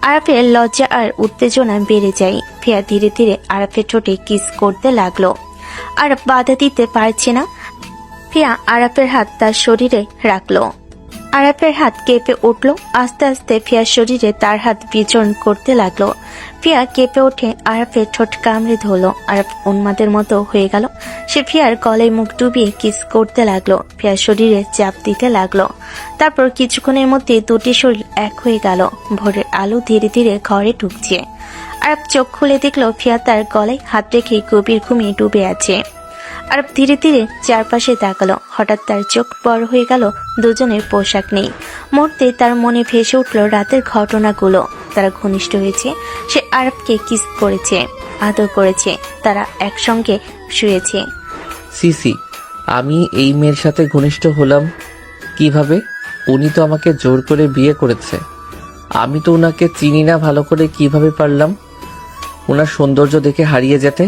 আরবের লজ্জা আর উত্তেজনা বেড়ে যায়। ফিয়া ধীরে ধীরে আরবের ঠোঁটে কিস করতে লাগলো। আরব বাধা দিতে পারছে না। ফিয়া আরবের হাত তার শরীরে রাখলো। আরবের হাত কেঁপে উঠল। আস্তে আস্তে ফিয়ার শরীরে তার হাত বিচরণ করতে লাগলো। ফিয়া কেঁপে উঠে আরবের ঠোঁট কামড়ে ধরলো। আরব উন্মাদের মতো হয়ে গেল। সে ফিয়ার গলায় মুখ ডুবিয়ে কিস করতে লাগলো, ফিয়ার শরীরে চাপ দিতে লাগলো। তারপর কিছুক্ষণের মধ্যে দুটি শরীর এক হয়ে গেল। ভোরের আলো ধীরে ধীরে ঘরে ঢুকছে। আরব চোখ খুলে দেখলো ফিয়া তার গলায় হাত রেখে গভীর ঘুমিয়ে ডুবে আছে। আরব ধীরে ধীরে চারপাশে তাকালো। হঠাৎ তার চোখ বড় হয়ে গেল। দুজনের পোশাক নেই। মুহূর্তে তার মনে ভেসে উঠল রাতের ঘটনাগুলো। তারা ঘনিষ্ঠ হয়েছে, সে আরবকে কিস করেছে, আদর করেছে, তারা একসঙ্গে শুয়েছে। সিসি, আমি এই মেয়ের সাথে ঘনিষ্ঠ হলাম কিভাবে? উনি তো আমাকে জোর করে বিয়ে করেছে। আমি তো উনাকে চিনি না ভালো করে, কিভাবে পারলাম উনার সৌন্দর্য দেখে হারিয়ে যেতে?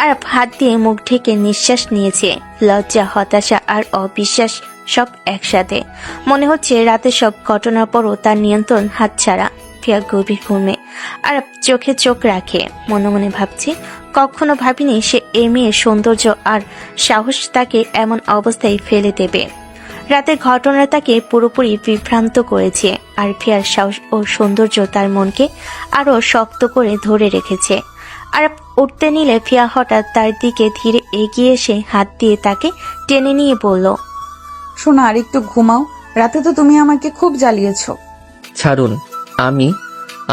আরব হাত দিয়ে মুখ ঢেকে নিঃশ্বাস নিয়েছে। লজ্জা, হতাশা আর অবিশ্বাস সব একসাথে। মনে হচ্ছে রাতে সব ঘটনার পরও তার নিয়ন্ত্রণ হাতছাড়া। ফিয়া গভীর ঘুমে। আরব চোখে চোখ রাখে, মনে মনে ভাবছে, কখনো ভাবিনি সে এ মেয়ের সৌন্দর্য আর সাহস তাকে এমন অবস্থায় ফেলে দেবে। রাতের ঘটনা তাকে পুরোপুরি বিভ্রান্ত করেছে। আর ফিয়ার সাহস ও সৌন্দর্য তার মনকে আরো শক্ত করে ধরে রেখেছে। আরব উঠতে নিলে ফিয়া হঠাৎ তার দিকে ধীরে এগিয়ে এসে হাত দিয়ে তাকে টেনে নিয়ে বলল, সোনা, আর একটু ঘুমাও, রাতে তো তুমি আমাকে খুব জ্বালিয়েছো। ছাড়ুন,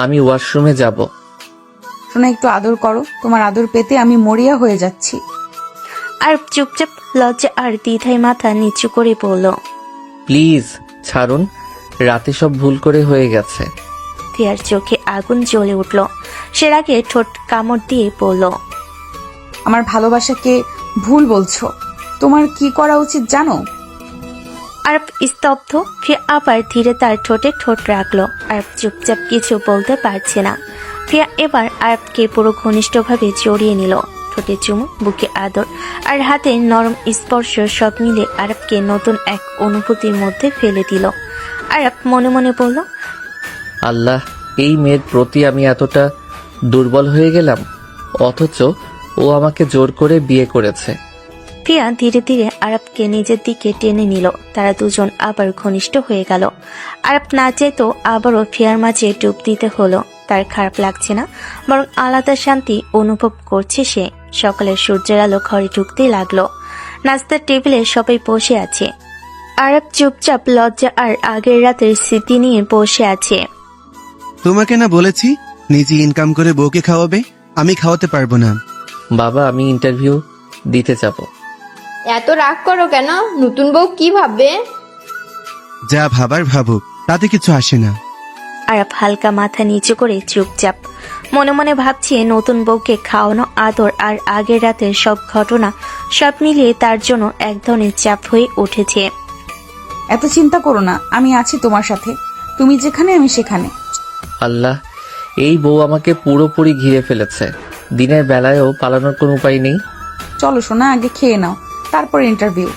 আমি ওয়াশরুমে যাব। সোনা, একটু আদর করো, তোমার আদর পেতে আমি মরিয়া হয়ে যাচ্ছি। আরব চুপচাপ, লজ্জা আর দ্বিধায় মাথা নিচু করে বলল, প্লিজ ছাড়ুন, রাতে সব ভুল করে হয়ে গেছে। ফিয়ার চোখে আগুন জ্বলে উঠল। সে রাগে ঠোঁট কামড় দিয়ে বলল, আমার ভালোবাসাকে ভুল বলছো? তোমার কি করা উচিত জানো? আরব স্তব্ধ। ফিয়া আবার ধীরে তার ঠোঁটে ঠোঁট রাখলো। আরব চুপচাপ, কিছু বলতে পারছে না। ফিয়া এবার আরবকে পুরো ঘনিষ্ঠভাবে জড়িয়ে নিল। ঠোঁটে চুমু, বুকে আদর আর হাতে নরম স্পর্শ সব মিলে আরবকে নতুন এক অনুভূতির মধ্যে ফেলে দিল। আরব মনে মনে বলল, আল্লাহ, এই মেয়ের প্রতি আমি এতটা দুর্বল হয়ে গেলাম, অথচ ও আমাকে জোর করে বিয়ে করেছে। ফিয়া ধীরে ধীরে আরবকে নিজের দিকে টেনে নিল। তারা দুজন আবার ঘনিষ্ঠ হয়ে গেল। আরব না চাইতো আবারও ফিয়ার মাঝে ডুব দিতে হলো। তার খারাপ লাগছে না, বরং আলাদা শান্তি অনুভব করছে সে। সকালের সূর্যের আলো ঘরে ঢুকতেই লাগলো। নাস্তার টেবিলে সবাই বসে আছে। আরব চুপচাপ লজ্জা আর আগের রাতের স্মৃতি নিয়ে বসে আছে। তোমাকে না বলেছি নিজে ইনকাম করে বউকে খাওয়াবে, আমি খাওয়াতে পারবো না। বাবা আমি ইন্টারভিউ দিতে যাব। এত রাগ করো কেন? নতুন বউ কি ভাববে? যা ভাবার ভাবুক, তাতে কিছু আসে না। আরব হালকা মাথা নিচু করে চুপচাপ মনে মনে ভাবছে নতুন বউকে খাওয়ানো, আদর আর আগের রাতের সব ঘটনা সব মিলিয়ে তার জন্য এক ধরনের চাপ হয়ে উঠেছে। এত চিন্তা করো না, আমি আছি তোমার সাথে। তুমি যেখানে আমি সেখানে। আল্লাহ, এই বউ আমাকে পুরোপুরি ঘিরে ফেলেছে। দিনের বেলায়ও পালানোর কোনো উপায় নেই। চলো সোনা, আগে খেয়ে নাও, তারপর ইন্টারভিউ।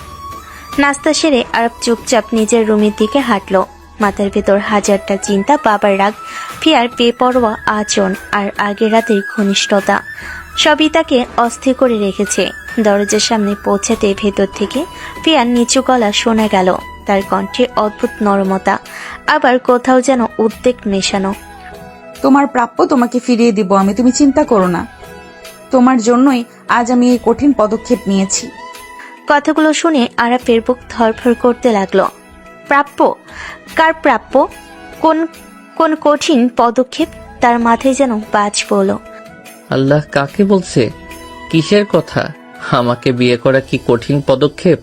নাস্তা সেরে আরব চুপচাপ নিজের রুমের দিকে হাঁটলো। মাথার ভেতর হাজারটা চিন্তা, বাবার রাগ, ফিয়ার বেপরোয়া আচরণ আর আগের রাতের ঘনিষ্ঠতা সবই তাকে অস্থির করে রেখেছে। দরজার সামনে পৌঁছাতে ভেতর থেকে ফিয়ার নিচু গলা শোনা গেল। তার কণ্ঠে অদ্ভুত নরমতা, আবার কোথাও যেন উদ্বেগ মেশানো। তোমার প্রাপ্য তোমাকে ফিরিয়ে দিব আমি, তুমি চিন্তা করো না। তোমার জন্যই আজ আমি এই কঠিন পদক্ষেপ নিয়েছি। কথাগুলো শুনে আরাফের বুক ধরফর করতে লাগলো। প্রাপ্য? কার প্রাপ্য? কোন কোন কঠিন পদক্ষেপ? তার মাথায় যেন বাজ পড়ল। আল্লাহ, কাকে বলছে? কিসের কথা? আমাকে বিয়ে করা কি কঠিন পদক্ষেপ?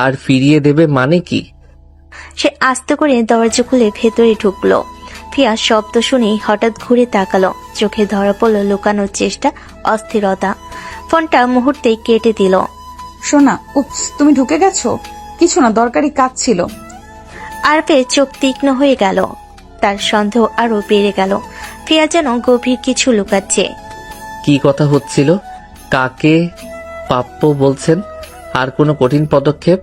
আর ফিরিয়ে দেবে মানে কি? সে আস্তে করে দরজা খুলে ভেতরে ঢুকলো। ফিয়া শব্দ শুনেই হঠাৎ ঘুরে তাকালো। চোখে ধরা পড়ল লুকানোর চেষ্টা, অস্থিরতা। ফোনটা মুহূর্তেই কেটে দিল। সোনা, উপস, তুমি ঢুকে গেছো? কিছু না, দরকারি কাজ ছিল। আরফের চোখ তীক্ষ্ণ হয়ে গেল। তার সন্দেহ আরো বেড়ে গেল। ফিয়া যেন গভীর কিছু লুকাচ্ছে। কি কথা হচ্ছিল? কাকে প্রাপ্য বলছেন? আর কোনো কঠিন পদক্ষেপ?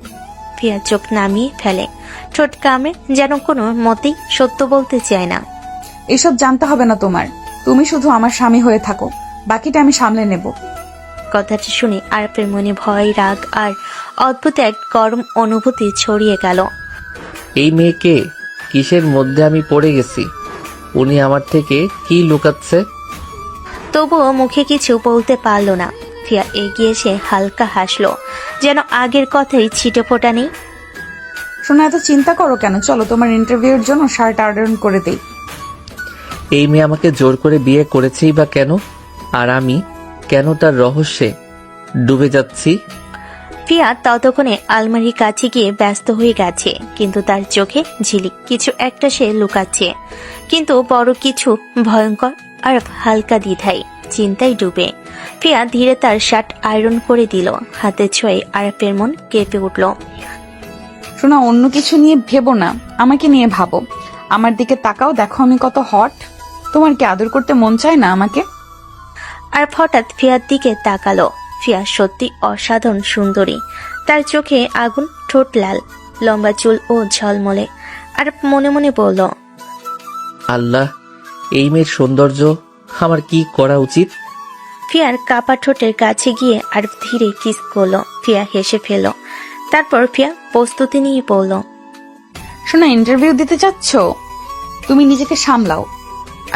ফিয়া চোখ নামিয়ে ফেলে। ঠোঁট কামড়ে যেন কোনো মতেই সত্য বলতে চায় না। এসব জানতে হবে না তোমার। তুমি শুধু আমার স্বামী হয়ে থাকো, বাকিটা আমি সামলে নেব। কথাটি শুনে আরফের মনে ভয়, রাগ আর অদ্ভুত এক গরম অনুভূতি ছড়িয়ে গেল। এই মেয়েকে কিসের মধ্যে আমি পড়ে গেছি? উনি আমার থেকে কি লুকাচ্ছে? তবুও মুখে কিছু বলতে পারল না। ফিয়া এগিয়ে এসে হালকা হাসলো, যেন আগের কথাই ছিটে ফোটা নেই। সোনা, এত চিন্তা করো কেন? চলো তোমার ইন্টারভিউর জন্য শার্ট অর্ডার করে দেই। এই মেয়ে আমাকে জোর করে বিয়ে করেছেই বা কেন? আর আমি কেন তার রহস্যে ডুবে যাচ্ছি? ফিয়া ততক্ষণে আলমারির কাছে গিয়ে ব্যস্ত হয়ে গেছে, কিন্তু তার চোখে ঝিলিক কিছু একটা সে লুকাচ্ছে, কিন্তু বড় কিছু ভয়ঙ্কর। আর হালকা দ্বিধায়, চিন্তায় ডুবে ফিয়া ধীরে তার শার্ট আয়রন করে দিল। হাতে ছোঁয়ে আরফের মন কেঁপে উঠল। শোনা, অন্য কিছু নিয়ে ভেবো না, আমাকে নিয়ে ভাবো। আমার দিকে তাকাও, দেখো আমি কত হট। তোমার কি আদর করতে মন চায় না আমাকে? আর হঠাৎ ফিয়ার দিকে তাকালো। ফিয়া সত্যি অসাধারণ সুন্দরী। তার চোখে আগুন, ঠোঁট লাল, লম্বা চুল ও ঝলমলে। আর মনে মনে বলল, আল্লাহ, এই মেয়ের সৌন্দর্য আমার কি করা উচিত? ফিয়ার কাপা ঠোঁটের কাছে গিয়ে আর ধীরে কিস করলো। ফিয়া হেসে ফেল। তারপর ফিয়া প্রস্তুতি নিয়ে বলল, শোনা, ইন্টারভিউ দিতে চাচ্ছ? তুমি নিজেকে সামলাও।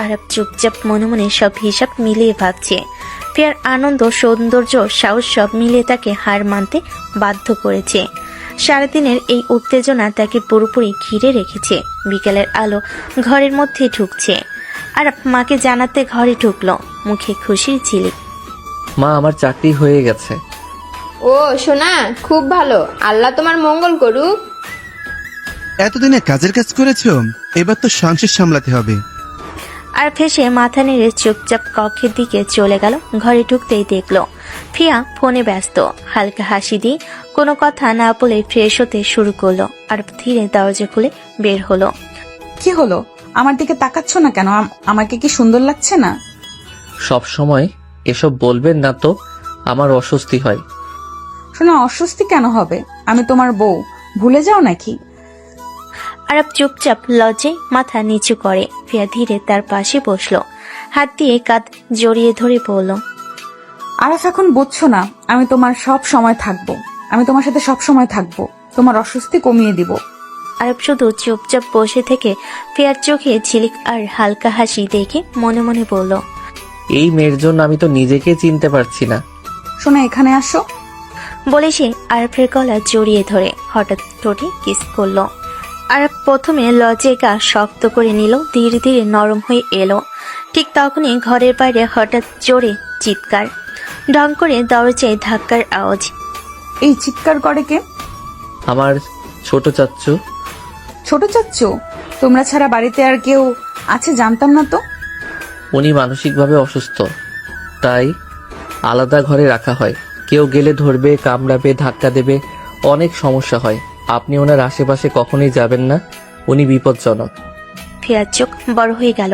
আরব চুপচাপ মনে মনে সব হিসাব মিলিয়ে ভাবছে। ফিয়ার আনন্দ, সৌন্দর্য, সাহস সব মিলিয়ে তাকে হার মানতে বাধ্য করেছে। সারাদিনের এই উত্তেজনা তাকে পুরোপুরি ঘিরে রেখেছে। বিকেলের আলো ঘরের মধ্যে ঢুকছে। আর মাকে জানাতে ঘরে ঢুকলো, মুখে খুশির ঝিলিক। মা, আমার চাকরি হয়ে গেছে। ও সোনা, খুব ভালো, আল্লাহ তোমার মঙ্গল করুক। এতদিনে কাজের কাজ করেছো, এবার তো সংসার সামলাতে হবে। আর ফেসে মাথা নেড়ে চুপচাপ কক্ষের দিকে চলে গেল। ঘরে ঢুকতেই দেখলো ফিয়া ফোনে ব্যস্ত। হালকা হাসি দিয়ে কোনো কথা না বলে ফ্রেশ হতে শুরু করলো। আর ধীরে দরজা খুলে বের হলো। কি হলো? আমার দিকে তাকাচ্ছ না কেন? আমাকে কি সুন্দর লাগছে না? সব সময় এসব বলবেন না তো, আমার অস্বস্তি হয়। শোনা, অস্বস্তি কেন হবে? আমি তোমার বউ, ভুলে যাও নাকি? আরব চুপচাপ লজ্জায় মাথা নিচু করে। ফিয়া ধীরে তার পাশে বসলো, হাত দিয়ে কাঁধ জড়িয়ে ধরে বলল, আরাফ, এখন বুঝছো না? আমি তোমার সব সময় থাকবো, আমি তোমার সাথে সব সময় থাকবো, তোমার অস্বস্তি কমিয়ে দিব। আরব শুধু চুপচাপ বসে থেকে ফিয়ার চোখে ঝিলিক আর হালকা হাসি দেখে মনে মনে বলল, এই মেয়ের জন্য আমি তো নিজেকে চিনতে পারছি না। শোনা, এখানে আসো। বলে সে আরফের গলা জড়িয়ে ধরে হঠাৎ ঠোঁটে কিস করলো। আরফ প্রথমে লজ্জায় গা শক্ত করে নিল, ধীরে ধীরে নরম হয়ে এলো। ঠিক তখনই ঘরের বাইরে হঠাৎ জোরে চিৎকার, ঢং করে দরজায় ধাক্কার আওয়াজ। এই চিৎকার করে কে? আমার ছোট চাচ্চু। ছোট চাচ্চু? তোমরা ছাড়া বাড়িতে আর কেউ আছে জানতাম না তো। উনি মানসিকভাবে অসুস্থ, তাই আলাদা ঘরে রাখা হয়। কেউ গেলে ধরবে, কামড়াবে, ধাক্কা দেবে, অনেক সমস্যা হয়। আপনি ওনার আশেপাশে কখনোই যাবেন না, উনি বিপজ্জনক। ফিয়ার চোখ বড় হয়ে গেল।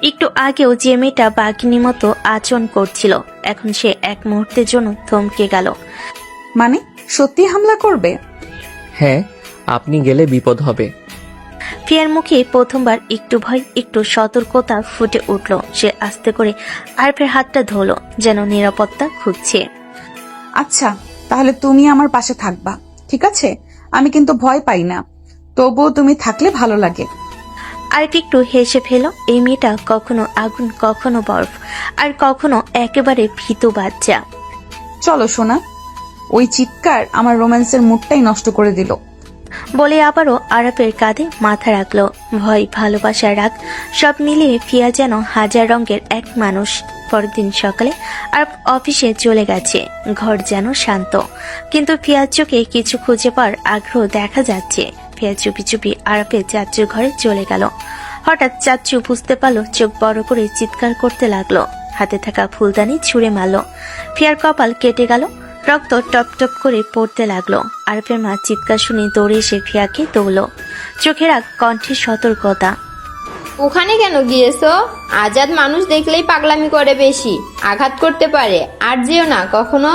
একটু আগেও যে মেয়েটা বাঘিনীর মতো আচরণ করছিল, এখন সে এক মুহূর্তের জন্য থমকে গেল। মানে সত্যি হামলা করবে? হ্যাঁ, আপনি গেলে বিপদ হবে। ফিয়ার মুখে প্রথমবার একটু ভয়, একটু সতর্কতা ফুটে উঠল। সে আস্তে করে আরফের হাতটা ধরলো, যেন নিরাপত্তা খুঁজছে। আচ্ছা, তাহলে তুমি আমার পাশে থাকবা, ঠিক আছে? আমি কিন্তু ভয় পাই না, তবুও তুমি থাকলে ভালো লাগে। আরফ একটু হেসে ফেল। এই মেয়েটা কখনো আগুন, কখনো বরফ, আর কখনো একেবারে ভীত বাচ্চা। চলো সোনা। ওই চিৎকার আমার রোম্যান্সের মুডটাই নষ্ট করে দিল। বলে আবারও আরফের কাঁধে মাথা রাখলো। ভয়, ভালোবাসা, রাগ সব মিলিয়ে ফিয়া যেন হাজার রঙের এক মানুষ। পরের দিন সকালে আরফ অফিসে চলে গেছে। ঘর যেন শান্ত, কিন্তু ফিয়ার চোখে কিছু খুঁজে পাওয়ার আগ্রহ দেখা যাচ্ছে। ফিয়া চুপি চুপি আরফের চাচ্চুর ঘরে চলে গেল। হঠাৎ চাচ্চু বুঝতে পারলো, চোখ বড় করে চিৎকার করতে লাগলো, হাতে থাকা ফুলদানি ছুঁড়ে মারলো। ফিয়ার কপাল কেটে গেল, রক্ত টপ টপ করে পড়তে লাগলো। আরফের মা চিৎকার শুনে দৌড়ে এসে ফিয়াকে দৌড়ল, চোখের কণ্ঠে সতর্কতা। ওখানে কেন গিয়েছো? আজাদ মানুষ দেখলেই পাগলামি করে, বেশি আঘাত করতে পারে, আর যেও না কখনো।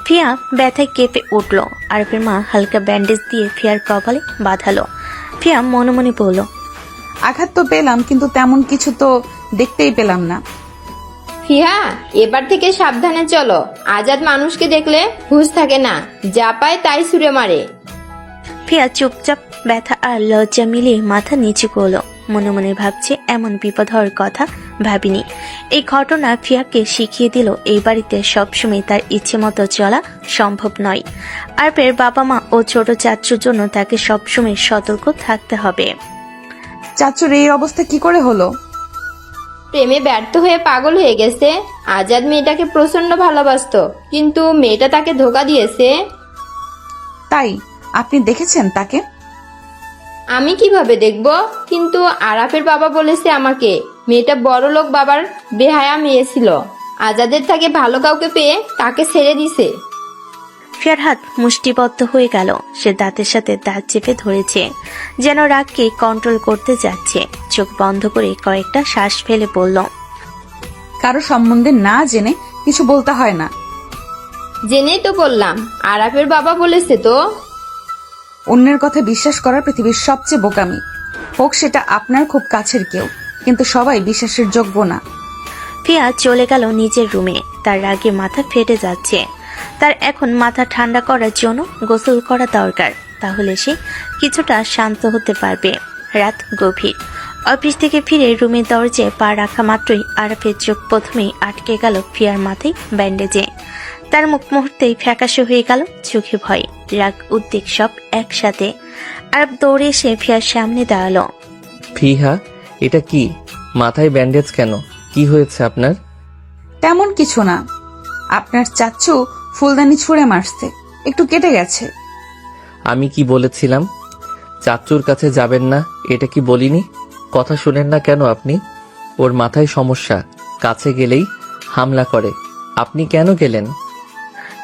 ফিয়া ব্যথায় কেঁপে উঠল। আরফের মা হালকা ব্যান্ডেজ দিয়ে ফিয়ার কপালে বাঁধালো। ফিয়া মনে মনে বলল, আঘাত তো পেলাম, কিন্তু তেমন কিছু তো দেখতেই পেলাম না। ফিহা, এবার থেকে সাবধানে চলো। আজাদ মানুষকে দেখলে হুঁশ থাকে না, যা পায় তাই ছুঁড়ে মারে। ফিয়া চুপচাপ ব্যথা আর লজ্জা মিলিয়ে মাথা নিচু করলো। মনে মনে ভাবছে, এমন বিপদ হওয়ার কথা ভাবিনি। এই ঘটনা ফিয়াকে শিখিয়ে দিল, এই বাড়িতে সবসময় তার ইচ্ছে মতো চলা সম্ভব নয়। আরফের বাবা মা ও ছোট চাচ্চুর জন্য তাকে সবসময় সতর্ক থাকতে হবে। চাচুর এই অবস্থা কি করে হলো? প্রেমে ব্যর্থ হয়ে পাগল হয়ে গেছে। আজাদ মেয়েটাকে প্রচন্ড ভালোবাসতো, কিন্তু মেয়েটা তাকে ধোকা দিয়েছে। তাই আপনি দেখেছেন তাকে? আমি কিভাবে দেখব? কিন্তু আরাফের বাবা বলেছে আমাকে, মেয়েটা বড় লোক বাবার বেহায়া মেয়ে ছিল। আজাদের থেকে ভালো কাউকে পেয়ে তাকে ছেড়ে দিছে। ফিয়ার হাত মুষ্টিবদ্ধ হয়ে গেল। সে দাঁতের সাথে দাঁত চেপে ধরেছে, যেন রাগকে কন্ট্রোল করতে যাচ্ছে। চোখ বন্ধ করে কয়েকটা শ্বাস ফেলে বলল, কারো সম্বন্ধে না জেনে কিছু বলতে হয় না। জেনেই তো বললাম, আরাফের বাবা বলেছে তো। অন্যের কথা বিশ্বাস করা পৃথিবীর সবচেয়ে বোকামি, হোক সেটা আপনার খুব কাছের কেউ, কিন্তু সবাই বিশ্বাসের যোগ্য না। ফিয়া চলে গেল নিজের রুমে। তার রাগে মাথা ফেটে যাচ্ছে। তার এখন মাথা ঠান্ডা করার জন্য গোসল করা দরকার, তাহলে সে কিছুটা শান্ত হতে পারবে। রাত গভীর। অফিস থেকে ফিরে রুমের দরজায় পা রাখা মাত্রই আরফের চোখ প্রথমেই আটকে গেল ফিয়ার মাথায় ব্যান্ডেজে। তার মুখ মুহূর্তেই ফ্যাকাশে হয়ে গেল, চোখে ভয়, রাগ, উদ্বেগ সব একসাথে। আরফ দৌড়ে এসে ফিয়ার সামনে দাঁড়ালো। ফিহা, এটা কি? মাথায় ব্যান্ডেজ কেন? কি হয়েছে আপনার? তেমন কিছু না, আপনার চাচ্চু ফুলদানি ছুঁড়ে মারছে, একটু কেটে গেছে। আমি কি বলেছিলাম চাচ্চুর কাছে যাবেন না? এটা কি বলিনি? কথা শুনেন না কেন আপনি? ওর মাথায় সমস্যা, কাছে গেলেই হামলা করে। আপনি কেন গেলেন?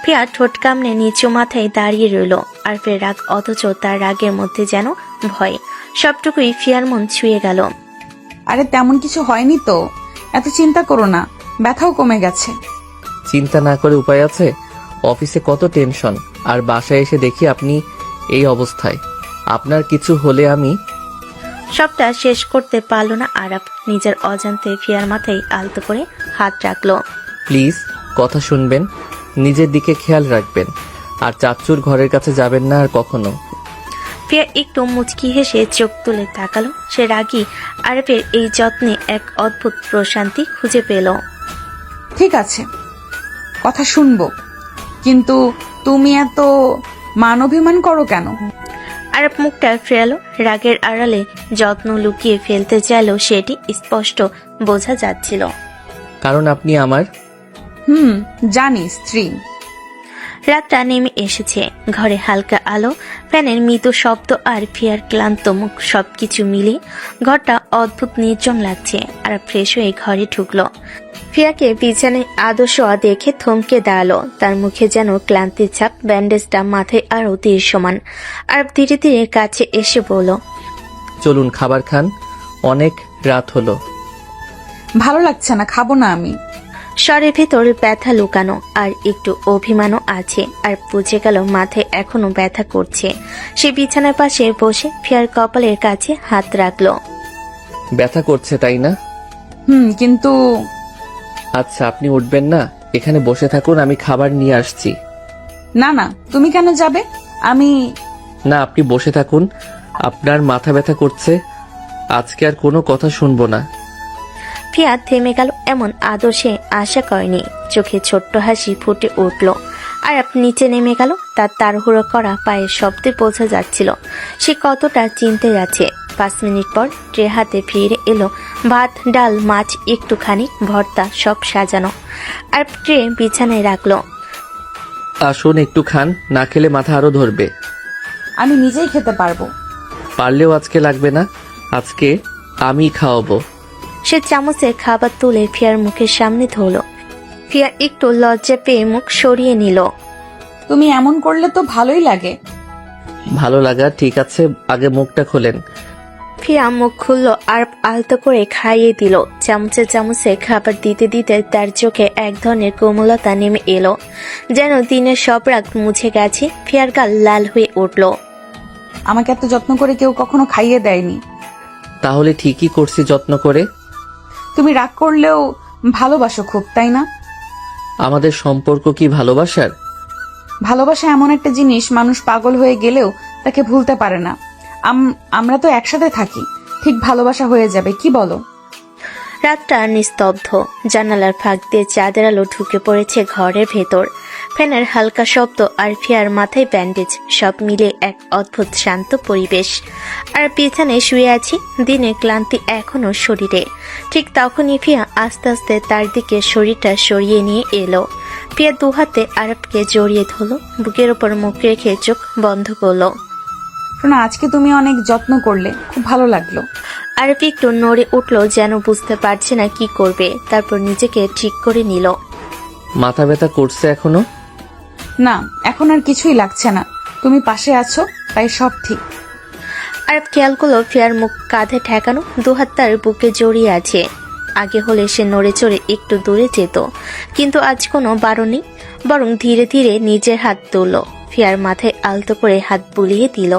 ফিয়া ঠোঁট কামড়ে নিচু মাথায় দাঁড়িয়ে রইল। আরফের রাগ, অথচ তার রাগের মধ্যে যেন ভয়। সবটুকুই ফিয়ার মন ছুঁয়ে গেল। আরে তেমন কিছু হয়নি তো, এত চিন্তা করো না, ব্যথাও কমে গেছে। চিন্তা না করে উপায় আছে? অফিসে কত টেনশন, আর বাসায় এসে দেখি আপনি এই অবস্থায়। আপনার কিছু হলে আমি... সবটা শেষ করতে পারল না আরাফ। নিজের অজান্তে ফিয়ার মাথায় আলতো করে হাত রাখলো। প্লিজ কথা শুনবেন, নিজের দিকে খেয়াল রাখবেন, আর চাচ্চুর ঘরের কাছে যাবেন না আর কখনো। ফিয়া একটু মুচকি হেসে চোখ তুলে তাকালো। সে রাগী আরফের এই যত্নে এক অদ্ভুত প্রশান্তি খুঁজে পেল। ঠিক আছে, কথা শুনবো, কিন্তু তুমি এত মান অভিমান করো কেন? আরব মুখটা ফেরালো, রাগের আড়ালে যত্ন লুকিয়ে ফেলতে চাইলেও সেটি স্পষ্ট বোঝা যাচ্ছিল। কারণ আপনি আমার। জানি স্ত্রী। রাতটা নেমে এসেছে, ঘরে হালকা আলো, ফ্যানের মৃদু শব্দ আর ফিয়ার ক্লান্ত মুখ সবকিছু মিলে ঘরটা অদ্ভুত নির্জন লাগছে। আর ফ্রেশ হয়ে ঘরে ঢুকলো। ফিয়াকে বিছানায় আদর্শ দেখে থমকে দাঁড়ালো, তার মুখে যেন ক্লান্তির ছাপ, ব্যান্ডেজটা মাথায় আরো দৃশ্যমান। আর ধীরে ধীরে কাছে এসে বলল, চলুন খাবার খান, অনেক রাত হলো। ভালো লাগছে না, খাবো না আমি। স্বরের ভেতর ব্যথা লুকানো আর একটু অভিমানও আছে। আর বুঝে গেল মাথায় এখনো ব্যথা করছে। সে বিছানার পাশে বসে ফিয়ার কপালের কাছে হাত রাখলো। ব্যথা করছে তাই না? কিন্তু আচ্ছা, আপনি উঠবেন না, এখানে বসে থাকুন, আমি খাবার নিয়ে আসছি। না না, তুমি কেন যাবে? আমি না, আপনি বসে থাকুন, আপনার মাথা ব্যথা করছে, আজকে আর কোনো কথা শুনবো না। ফিয়া থেমে গেল, এমন আদর্শে আশা করেনি। চোখে ছোট্ট হাসি ফুটে উঠল। আর নিচে নেমে গেল, তার তাড়াহুড়ো করা পায়ের শব্দে বোঝা যাচ্ছিল সে কতটা চিনতে যাচ্ছে। 5 মিনিট পর ট্রে হাতে ফিরে এলো, ভাত, ডাল, মাছ, একটুখানি ভর্তা, সব সাজানো। আর ট্রে বিছানায় রাখলো। আসুন একটু খান, না খেলে মাথা আরো ধরবে। আমি নিজেই খেতে পারবো। পারলেও আজকে লাগবে না, আজকে আমি খাওয়াবো। সে চামচে খাবার তুলে ফিয়ার মুখের সামনে ধরল। ফিয়া একটু লজ্জা পেয়ে মুখ সরিয়ে নিল। তুমি এমন করলে তো ভালোই লাগে। ভালো লাগা ঠিক আছে, আগে মুখটা খোলেন। ফিয়া মুখ খুললো আর আলতো করে খাইয়ে দিল। চামচে চামচে খাবার দিতে দিতে তার চোখে এক ধরনের কোমলতা নেমে এলো, যেন দিনের সব রাগ মুছে গেছে। ফিয়ার গাল লাল হয়ে উঠল। আমাকে এত যত্ন করে কেউ কখনো খাইয়ে দেয়নি। তাহলে ঠিকই করছি যত্ন করে। তুমি রাগ করলেও ভালোবাসো খুব, তাই না? আমাদের সম্পর্ক কি ভালোবাসার? ভালোবাসা এমন একটা জিনিস, মানুষ পাগল হয়ে গেলেও তাকে ভুলতে পারে না। আমরা তো একসাথে থাকি, ঠিক ভালোবাসা হয়ে যাবে, কি বলো? রাতটা নিস্তব্ধ। জানালার ফাঁক দিয়ে চাঁদের আলো ঢুকে পড়েছে ঘরের ভেতর। ফ্যানের হালকা শব্দ আর ফিয়ার মাথায় ব্যান্ডেজ, সব মিলে এক অদ্ভুত শান্ত পরিবেশ। আর বিছানায় শুয়ে আছি, দিনের ক্লান্তি এখনো শরীরে। ঠিক তখনই ফিয়া আস্তে আস্তে তার দিকে শরীরটা সরিয়ে নিয়ে এলো। ফিয়া দুহাতে আরবকে জড়িয়ে ধরল, বুকের ওপর মুখ রেখে চোখ বন্ধ করলো। শোনা, আজকে তুমি অনেক যত্ন করলে, খুব ভালো লাগলো। আরব একটু নড়ে উঠলো, যেন বুঝতে পারছে না কি করবে। তারপর নিজেকে ঠিক করে নিল। মাথা ব্যথা করছে এখনো? না, এখন আর কিছুই লাগছে না, তুমি পাশে আছো, তাই সব ঠিক। আরব খেয়াল করলো ফিয়ার মুখ কাঁধে ঠেকানো, দুহাত তার বুকে জড়িয়ে আছে। আগে হলে সে নড়ে চড়ে একটু দূরে যেত, কিন্তু আজ কোনো বারণ নেই, বরং ধীরে ধীরে নিজের হাত তুলল। ফিয়ার মাথায় আলতো করে হাত বুলিয়ে দিল।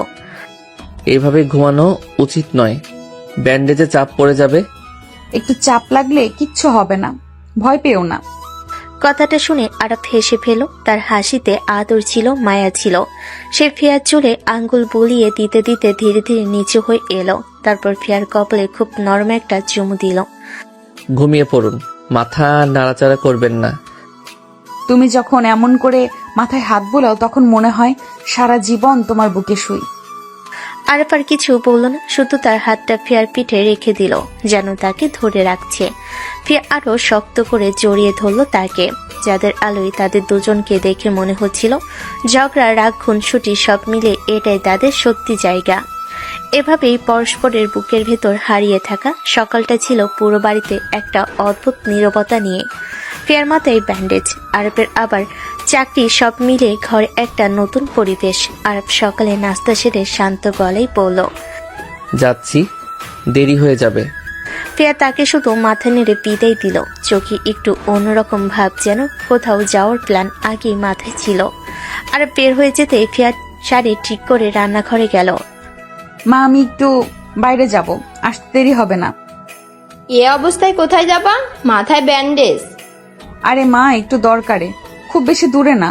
এইভাবে ঘুমানো উচিত নয়, ব্যান্ডেজে চাপ পড়ে যাবে। একটু চাপ লাগলে কিচ্ছু হবে না, ভয় পেও না। কথাটা শুনে আরব হেসে ফেল। তার হাসিতে আদর ছিল, মায়া ছিল। সে ফিয়ার চুলে আঙ্গুল বুলিয়ে দিতে দিতে ধীরে ধীরে নিচু হয়ে এলো। তারপর ফিয়ার কপালে খুব নরম একটা চুমু দিল। ঘুমিয়ে পড়ুন, মাথা নাড়াচাড়া করবেন না। তুমি যখন এমন করে মাথায় হাত বোলাও, তখন মনে হয় সারা জীবন তোমার বুকে শুই। আরব আর কিছু বলল না, শুধু তার হাতটা ফিয়ার পিঠে রেখে দিল, যেন তাকে ধরে রাখছে। ফিয়া আরো শক্ত করে জড়িয়ে ধরল তাকে। যাদের আলোয় তাদের দুজনকে দেখে মনে হচ্ছিল ঝগড়া, রাগ, খুনসুটি সব মিলে এটাই তাদের সত্যি জায়গা। এভাবেই পরস্পরের বুকের ভেতর হারিয়ে থাকা সকালটা ছিল পুরো বাড়িতে একটা অদ্ভুত নীরবতা নিয়ে। ফিয়ার মাথায় ব্যান্ডেজ, আরবের আবার চাকরি, সব মিলে ঘরে একটা নতুন পরিবেশ। আরব সকালে নাস্তা সেরে শান্ত গলায় বলল, যাচ্ছি, দেরি হয়ে যাবে। ফিয়া তাকে শুধু মাথা নেড়ে বিদায় দিল। চোখে একটু অন্যরকম ভাব, যেন কোথাও যাওয়ার প্ল্যান আগেই মাথায় ছিল। আর বের হয়ে যেতে ফিয়া শাড়ি ঠিক করে রান্নাঘরে গেল। মা, আমি একটু বাইরে যাব, আসতে দেরি হবে না। এ অবস্থায় কোথায় যাবা? মাথায় ব্যান্ডেজ। আরে মা, একটু দরকারে, খুব বেশি দূরে না।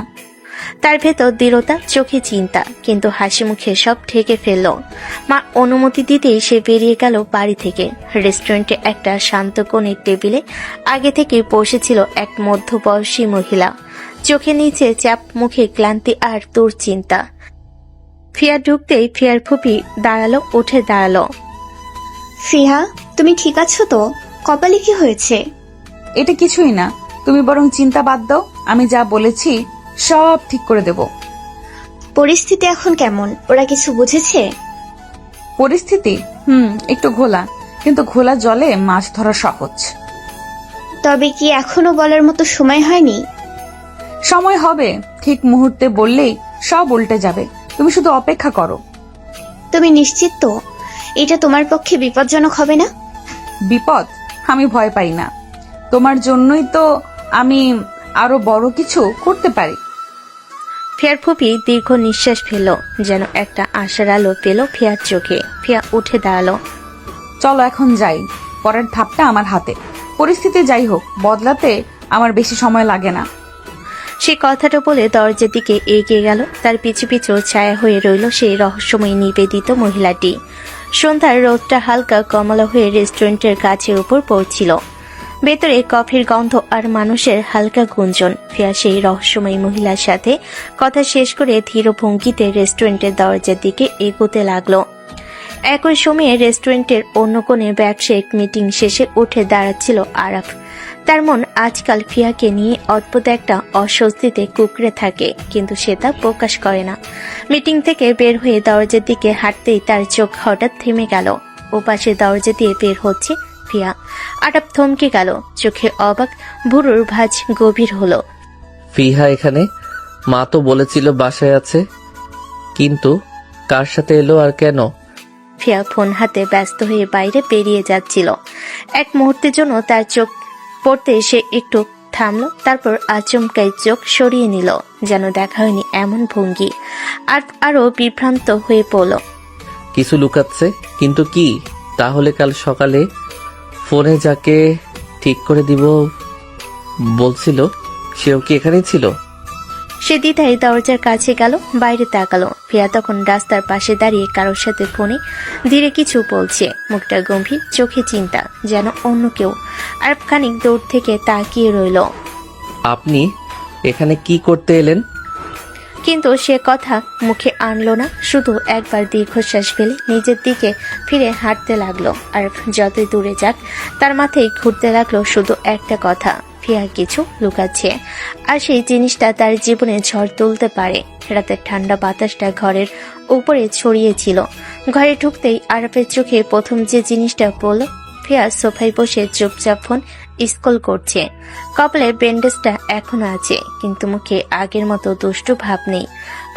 তার ভেতর দৃঢ়তা, চোখে চিন্তা, কিন্তু হাসি মুখে সব ঢেকে ফেলল। মা অনুমতি দিতেই সে বেরিয়ে গেল বাড়ি থেকে। রেস্টুরেন্টে একটা শান্ত কোণের টেবিলে আগে থেকে বসেছিল এক মধ্যবয়সী মহিলা। চোখে নিচে চাপ, মুখে ক্লান্তি আর দুশ্চিন্তা। ফিয়া ঢুকতেই ফিয়ার ফুপি উঠে দাঁড়ালো। ফিহা, তুমি ঠিক আছো তো? কপালে কি হয়েছে? এটা কিছুই না, তুমি বরং চিন্তা বাদ দাও, আমি যা বলেছি সব ঠিক করে দেব। পরিস্থিতি এখন কেমন? ওরা কিছু বুঝেছে? পরিস্থিতি একটু ঘোলা, কিন্তু ঘোলা জলে মাছ ধরা সহজ। তবে কি এখনো বলার মতো সময় হয়নি? সময় হবে, ঠিক মুহূর্তে বললেই সব উল্টে যাবে। তুমি শুধু অপেক্ষা করো। তুমি নিশ্চিত তো এটা তোমার পক্ষে বিপজ্জনক হবে না? বিপদ? আমি ভয় পাই না। তোমার জন্যই তো আমি আরো বড় কিছু করতে পারি। ফিয়ার ফুপি দীর্ঘ নিঃশ্বাস ফেলল, যেন একটা আশার আলো পেল ফিয়ার চোখে। ফিয়া উঠে দাঁড়ালো। চলো এখন যাই, পরের ধাপটা আমার হাতে। পরিস্থিতি যাই হোক, বদলাতে আমার বেশি সময় লাগে না। সে কথাটা বলে দরজার দিকে এগিয়ে গেল। তার পিছু পিছু ছায়া হয়ে রইল সেই রহস্যময় নিবেদিত মহিলাটি। সন্ধ্যার রোদটা হালকা কমলা হয়ে রেস্টুরেন্টের কাছের উপর পড়ছিল। ভেতরে কফির গন্ধ আর মানুষের হালকা গুঞ্জন। ফিয়া সেই রহস্যময় মহিলার সাথে কথা শেষ করে ধীর ভঙ্গিতে রেস্টুরেন্টের দরজার দিকে এগোতে লাগলো। একই সময়ে রেস্টুরেন্টের অন্য কোণে ব্যবসায়িক মিটিং শেষে উঠে দাঁড়াচ্ছিল আরাফ। তার মন আজকাল ফিয়াকে নিয়ে অদ্ভুত একটা অস্বস্তিতে কুঁকড়ে থাকে, কিন্তু সে তা প্রকাশ করে না। মিটিং থেকে বের হয়ে দরজার দিকে হাঁটতেই তার চোখ হঠাৎ থেমে গেল। ওপাশে দরজা দিয়ে বের হচ্ছে ফিয়া। আরাফ থমকে গেল, চোখে অবাক, ভুরুর ভাঁজ গভীর হলো। ফিহা এখানে? মা তো বলেছিল বাসায় আছে, কিন্তু কার সাথে এলো আর কেন? ফিয়া ফোন হাতে ব্যস্ত হয়ে বাইরে বেরিয়ে যাচ্ছিল। এক মুহূর্তের জন্য তার চোখ পড়তে সে একটু থামলো, তারপর আচমকাই চোখ সরিয়ে নিল, যেন দেখা হয়নি এমন ভঙ্গি। আর আরো বিভ্রান্ত হয়ে পড়ল। কিছু লুকাচ্ছে, কিন্তু কি? তাহলে কাল সকালে ফোনে যাকে ঠিক করে দিব বলছিল, সেও কি এখানেই ছিল? সে দ্বিধায় দরজার কাছে গেল, বাইরে তাকালো। ফিয়া তখন রাস্তার পাশে দাঁড়িয়ে কারোর সাথে ফোনে ধীরে কিছু বলছে, মুখটা গম্ভীর, চোখে চিন্তা, যেন অন্য কেউ। আর খানিক দূর থেকে তাকিয়ে রইল। আপনি এখানে কি করতে এলেন? কিন্তু সে কথা মুখে আনলো না, শুধু একবার দীর্ঘশ্বাস ফেলে নিজের দিকে ফিরে হাঁটতে লাগলো। আর যতই দূরে যাক, তার মাথায় ঘুরতে লাগলো শুধু একটা কথা, ফিয়া কিছু লুকাচ্ছে। আর সেই জিনিসটা তার জীবনে ঝড় তুলতে পারে। রাতের ঠান্ডা বাতাসটা ঘরের উপরে ছড়িয়েছিল। ঘরে ঢুকতেই আরাফের চোখে প্রথম যে জিনিসটা পড়ল, ফিয়া সোফায় বসে চুপচাপ ফোন স্ক্রল করছে। কপালে ব্যান্ডেজটা এখনো আছে, কিন্তু মুখে আগের মতো দুষ্টু ভাব নেই।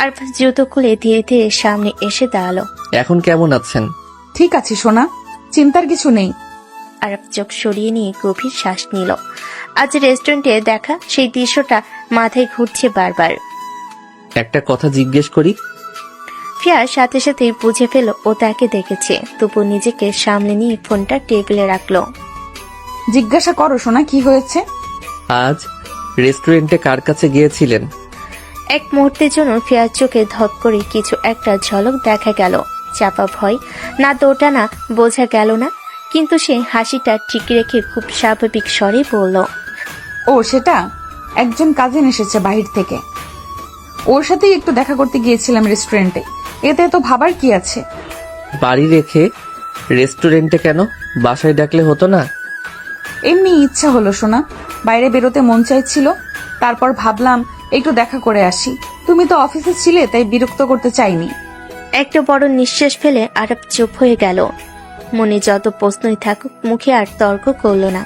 আর জুতো খুলে ধীরে ধীরে সামনে এসে দাঁড়ালো। এখন কেমন আছেন? ঠিক আছে সোনা, চিন্তার কিছু নেই। আরাফ চোখ সরিয়ে নিয়ে গভীর শ্বাস নিল। আজ রেস্টুরেন্টে দেখা সেই দৃশ্যটা মাথায় ঘুরছে বারবার। একটা কথা জিজ্ঞেস করি? ফিয়ার সাথে সাথেই বুঝে ফেল ও তাকে দেখেছে, তবু নিজেকে সামলে নিয়ে ফোনটা টেবিলে রাখলো। জিজ্ঞাসা করো সোনা, কি হয়েছে? আজ রেস্টুরেন্টে কার কাছে গিয়েছিলেন? এক মুহূর্তের জন্য ফিয়ার চোখে ধপ করে কিছু একটা ঝলক দেখা গেল। চাপা ভয় না দোটানা বোঝা গেল না, কিন্তু সে হাসিটা ঠিক রেখে খুব স্বাভাবিক স্বরে বলল, ও সেটা, একজন কাজিন এসেছে বাহির থেকে, ওর সাথেই একটু দেখা করতে গিয়েছিলাম রেস্টুরেন্টে। এতে তো ভাবার কি আছে? বাড়ি রেখে রেস্টুরেন্টে কেন? বাসায় ডাকলে হতো না? এমনি ইচ্ছা হলো সোনা, বাইরে বেরোতে মন চাইছিল, তারপর ভাবলাম একটু দেখা করে আসি। তুমি তো অফিসে ছিলে, তাই বিরক্ত করতে চাইনি। একটা বড় নিঃশ্বাস ফেলে আরাপ চুপ হয়ে গেল। মনে যত প্রশ্নই থাকুক, মুখে আর তর্ক করল না।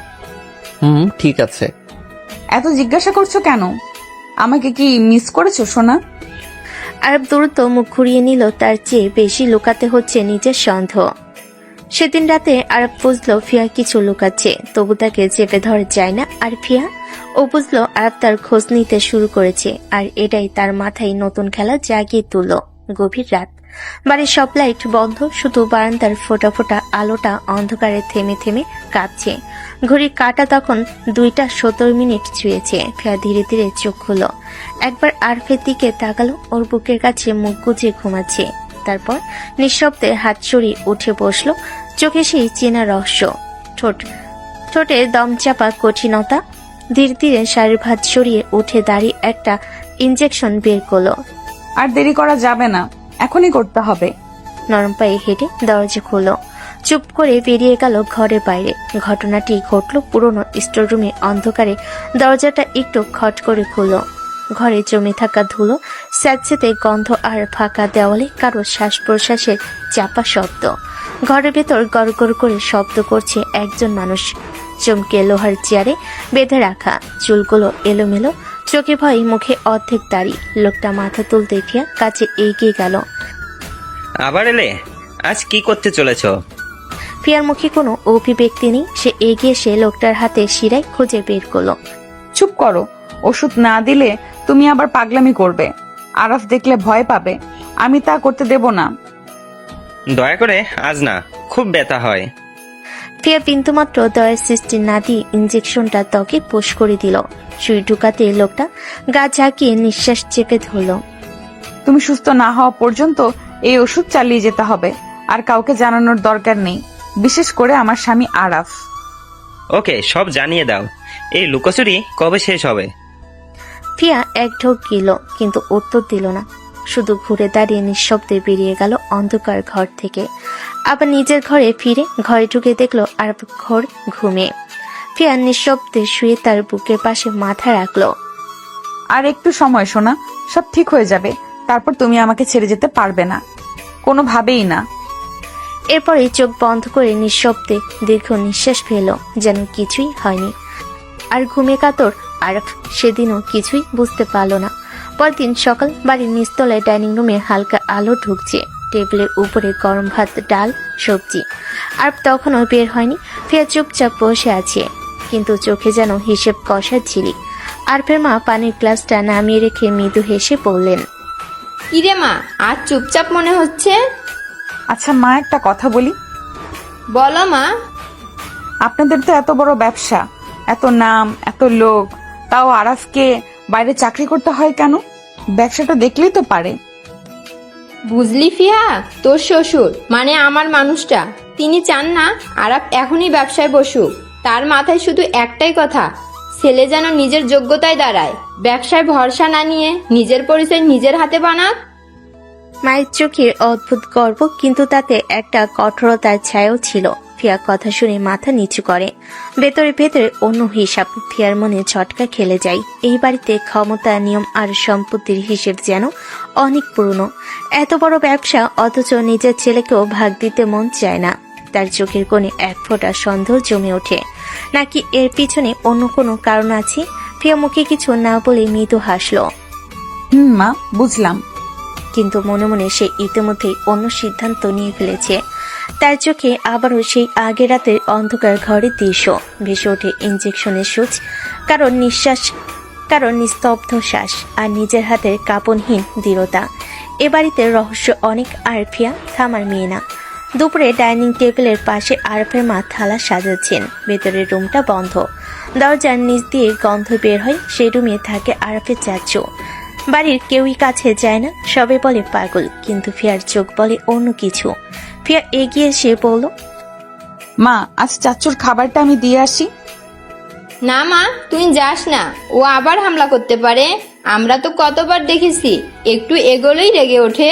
ঠিক আছে। এত জিজ্ঞাসা করছো কেন? আমাকে কি মিস করেছো সোনা? আরব দ্রুত মুখ ঘুরিয়ে নিল, তার চেয়ে বেশি লুকাতে হচ্ছে নিজের সন্দেহ। সেদিন রাতে আরব বুঝলো ফিয়া কিছু লুকাচ্ছে, তবু তাকে চেপে ধরা যায় না। আর ফিয়া, ও বুঝলো আরব তার খোঁজ নিতে শুরু করেছে, আর এটাই তার মাথায় নতুন খেলা জাগিয়ে তুলল। গভীর রাত, বাড়ির সব লাইট বন্ধ, শুধু বারান্দার ফোটা ফোটা আলোটা অন্ধকারে থেমে থেমে কাঁপছে। ঘড়ির কাঁটা তখন 2:17 ছুঁয়েছে। ফিয়া ধীরে ধীরে চোখ খুলল, একবার আরফের দিকে তাকালো, ওর বুকের কাছে মুখ গুজে ঘুমাচ্ছে। তারপর নিঃশব্দে হাত সরিয়ে উঠে বসলো, চোখে সেই চেনা রহস্য, ঠোঁটে দম চাপা কঠিনতা। ধীরে ধীরে শাড়ির ভাঁজ সরিয়ে উঠে দাঁড়িয়ে একটা ইনজেকশন বের করলো। আর দেরি করা যাবে না, এখনই করতে হবে। নরম পায়ে হেঁটে দরজা খুলল। চুপ করে বেরিয়ে গেল ঘরের বাইরে। ঘটনাটি ঘটল পুরনো স্টোররুমে। অন্ধকারে দরজাটা একটু খট করে খুলল। ঘরে জমে থাকা ধুলো, স্যাঁতসেঁতে গন্ধ আর ফাঁকা দেওয়ালে কারো শ্বাস প্রশ্বাসের চাপা শব্দ। ঘরের ভেতর গড়গড় করে শব্দ করছে একজন মানুষ। চমকে লোহার চেয়ারে বেঁধে রাখা, চুলগুলো এলোমেলো, চোখে ভয়, মুখে অর্ধেক দাড়ি। লোকটা মাথা তুলতে ফিয়া কাছে এগিয়ে গেল। আবার এলে? আজ কি করতে চলেছ? ফিয়ার মুখে কোনো অভিব্যক্তি নেই। সে এগিয়ে এসে লোকটার হাতে শিরায় খুঁজে বের করলো। চুপ করো, ওষুধ না দিলে তুমি আবার পাগলামি করবে। আরাফ দেখলে ভয় পাবে, আমি তা করতে দেব না। দয়া করে আজ না, খুব ব্যথা হয়। ফিয়া বিন্দুমাত্র দয়ের সৃষ্টি না দিয়ে ইঞ্জেকশনটা ত্বকে পোষ করে দিল। সুই ঢুকাতে লোকটা গা ঝাঁকিয়ে নিঃশ্বাস চেপে ধরল। তুমি সুস্থ না হওয়া পর্যন্ত এই ওষুধ চালিয়ে যেতে হবে, আর কাউকে জানানোর দরকার নেই, বিশেষ করে আমার স্বামী আরাফ। ওকে, সব জানিয়ে দাও। এই লুকোচুরি কবে শেষ হবে? ফিয়া এক ঢোক গেল, কিন্তু উত্তর দিল না। শুধু ঘুরে দাঁড়িয়ে নিঃশব্দে বেরিয়ে গেল অন্ধকার ঘর থেকে। আবার নিজের ঘরে ফিরে ঘরে ঢুকে দেখলো আরাফ ঘর ঘুমিয়ে। ফিয়া নিঃশব্দে শুয়ে তার বুকের পাশে মাথা রাখলো। আর একটু সময় শোনা, সব ঠিক হয়ে যাবে। তারপর তুমি আমাকে ছেড়ে যেতে পারবে না, কোনোভাবেই না। এরপরে চোখ বন্ধ করে নিঃশব্দে দীর্ঘ নিঃশ্বাস ফেল, যেন কিছুই হয়নি। আর ঘুমে কাতর আরাফ সেদিনও কিছুই বুঝতে পারল না। পরদিন সকাল, বাড়ির নিচতলায় ডাইনিং রুমে হালকা আলো ঢুকছে। টেবিলের উপরে গরম ভাত, ডাল, সবজি। আর তখনও বের হয়নি। ফিয়া চুপচাপ বসে আছে, কিন্তু চোখে যেন হিসেব কষার ঝিলিক। আরফের মা পানির গ্লাসটা নামিয়ে রেখে মৃদু হেসে বললেন, কিরে মা, আজ চুপচাপ মনে হচ্ছে? আচ্ছা মা, একটা কথা বলি। বলো মা। আপনাদের তো এত বড় ব্যবসা, এত নাম, এত লোক, তাও আরাফকে বাইরে চাকরি করতে হয় কেন? ব্যবসাটা দেখলেই তো পারে। বুঝলি ফিয়া, তোর শ্বশুর মানে আমার মানুষটা, তিনি চান না আরাফ এখনই ব্যবসায় বসুক। তার মাথায় শুধু একটাই কথা, ছেলে যেন নিজের যোগ্যতায় দাঁড়ায়, ব্যবসায় ভরসা না নিয়ে নিজের পরিচয় নিজের হাতে বানাক। মায়ের চোখের অদ্ভুত গর্ব, কিন্তু তাতে একটা কঠোরতার ছায়াও ছিল। ফিয়া কথা শুনে মাথা নিচু করে। ভেতরে ভেতরে অন্য হিসাব। ফিয়ার মনে ঝটকা খেলে যায়। এই বাড়িতে ক্ষমতা, নিয়ম আর সম্পত্তির হিসেব যেন অনেক পুরনো। এত বড় ব্যবসা, অথচ নিজের ছেলেকেও ভাগ দিতে মন চায় না। তার চোখের কোণে এক ফোঁটা সন্দেহ জমে ওঠে। নাকি এর পিছনে অন্য কোনো কারণ আছে? ফিয়া মুখে কিছু না বলে মৃদু হাসল। মা, বুঝলাম। কিন্তু মনে মনে সে ইতিমধ্যেই অন্য সিদ্ধান্ত নিয়ে ফেলেছে। তার চোখে আবারও সেই আগের রাতের অন্ধকার ঘরের দৃশ্য ভেসে ওঠে। ইঞ্জেকশনের সুচ, কারণ নিস্তব্ধ শ্বাস, আর নিজের হাতের কাঁপনহীন দৃঢ়তা। এ বাড়িতে রহস্য অনেক। আর ফিয়া থামার মেয়ে না। দুপুরে ডাইনিং টেবিলের পাশে আরফের মা থালা সাজাচ্ছেন। ভেতরের রুমটা বন্ধ। দরজার নিচ দিয়ে গন্ধ বের হয়। সেই রুমে থাকে আরফের চাচু। বাড়ির কেউই কাছে যায় না, সবে বলে পাগল, কিন্তু ফিয়ার চোখ বলে অন্য কিছু। ফিয়া এগিয়ে এসে বলল, মা, আজ চাচুর খাবারটা আমি দিয়ে আসি। না মা, তুই যাস না, ও আবার হামলা করতে পারে। আমরা তো কতবার দেখেছি, একটু এগোলেই রেগে ওঠে।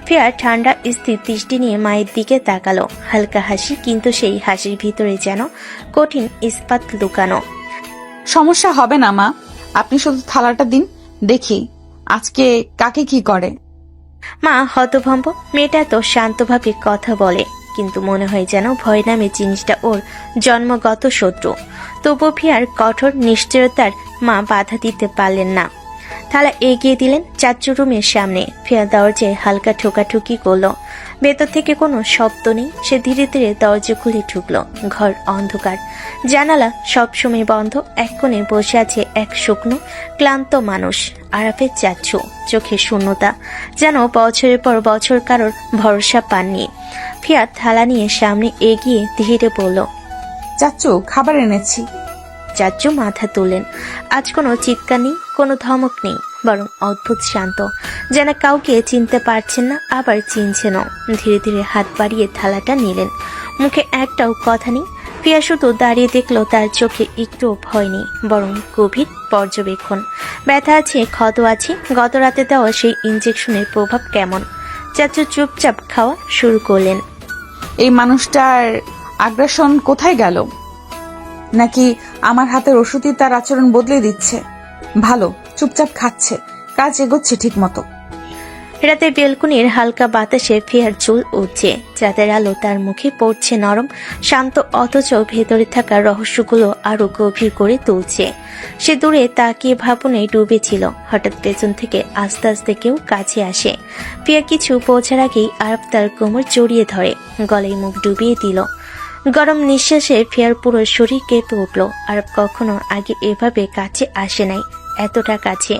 ফিয়া ঠান্ডা স্থির দৃষ্টি নিয়ে মায়ের দিকে তাকালো। হালকা হাসি, কিন্তু সেই হাসির ভিতরে যেন কঠিন ইস্পাত লুকানো। সমস্যা হবে না মা, আপনি শুধু থালাটা দিন, দেখি আজকে কাকে কি করে। মা হতভম্ব। মেয়েটা তো শান্তভাবে কথা বলে, কিন্তু মনে হয় যেন ভয় নামে জিনিসটা ওর জন্মগত শত্রু। তবু ফিয়ার কঠোর নিশ্চয়তার মা বাধা দিতে পারলেন না। থালা এগিয়ে দিলেন চাচু রুমের সামনে। ফিয়া দরজায় হালকা ঠোকাঠুকি করলো। ভেতর থেকে কোনো শব্দ নেই। সে ধীরে ধীরে দরজা খুলে ঢুকলো। ঘর অন্ধকার, জানালা সবসময় বন্ধ। এক কোণে বসে আছে এক শুকনো ক্লান্ত মানুষ, আরাফের চাচু। চোখে শূন্যতা, যেন বছরের পর বছর কারোর ভরসা পাননি। ফিয়া থালা নিয়ে সামনে এগিয়ে ধীরে বলল, চাচু, খাবার এনেছি। চাচু মাথা তুললেন। আজ কোনো চিৎকার নেই, কোনো ধমক নেই, বরং অদ্ভুত শান্ত, যেন কাউকে চিনতে পারছেন না, আবার চিনছেন। ধীরে ধীরে হাত বাড়িয়ে থালাটা নিলেন। মুখে একটাও কথা নেই। ফিয়া শুধু দাঁড়িয়ে দেখলো, তার চোখে একটু ভয় নেই, বরং গভীর পর্যবেক্ষণ। ব্যথা আছে, ক্ষত আছে, গত রাতে দেওয়া সেই ইঞ্জেকশনের প্রভাব কেমন। চাচু চুপচাপ খাওয়া শুরু করলেন। এই মানুষটার আগ্রাসন কোথায় গেল? নাকি আমার হাতের ওষুধই তার আচরণ বদলে দিচ্ছে? ভালো, চুপচাপ খাচ্ছে, কাজ এগোচ্ছে ঠিক মতো। রাতে বেলকুনির হালকা বাতাসে ফিয়ার চুল উঠছে, চাঁদের আলো তার মুখে পড়ছে নরম শান্ত, অথচ ভেতরে থাকা রহস্যগুলো আরো গভীর করে তুলছে। সে দূরে তাকিয়ে ভাবনায় ডুবেছিল। হঠাৎ পেছন থেকে আস্তে আস্তে কেউ কাছে আসে। ফিয়া কিছু পৌঁছার আগেই আরব তার কোমর জড়িয়ে ধরে, গলায় মুখ ডুবিয়ে দিল। গরম নিঃশ্বাসে ফিয়ার পুরো শরীর কেঁপে উঠল। আরব কখনো আগে এভাবে কাছে আসে নাই, এতটা কাছে।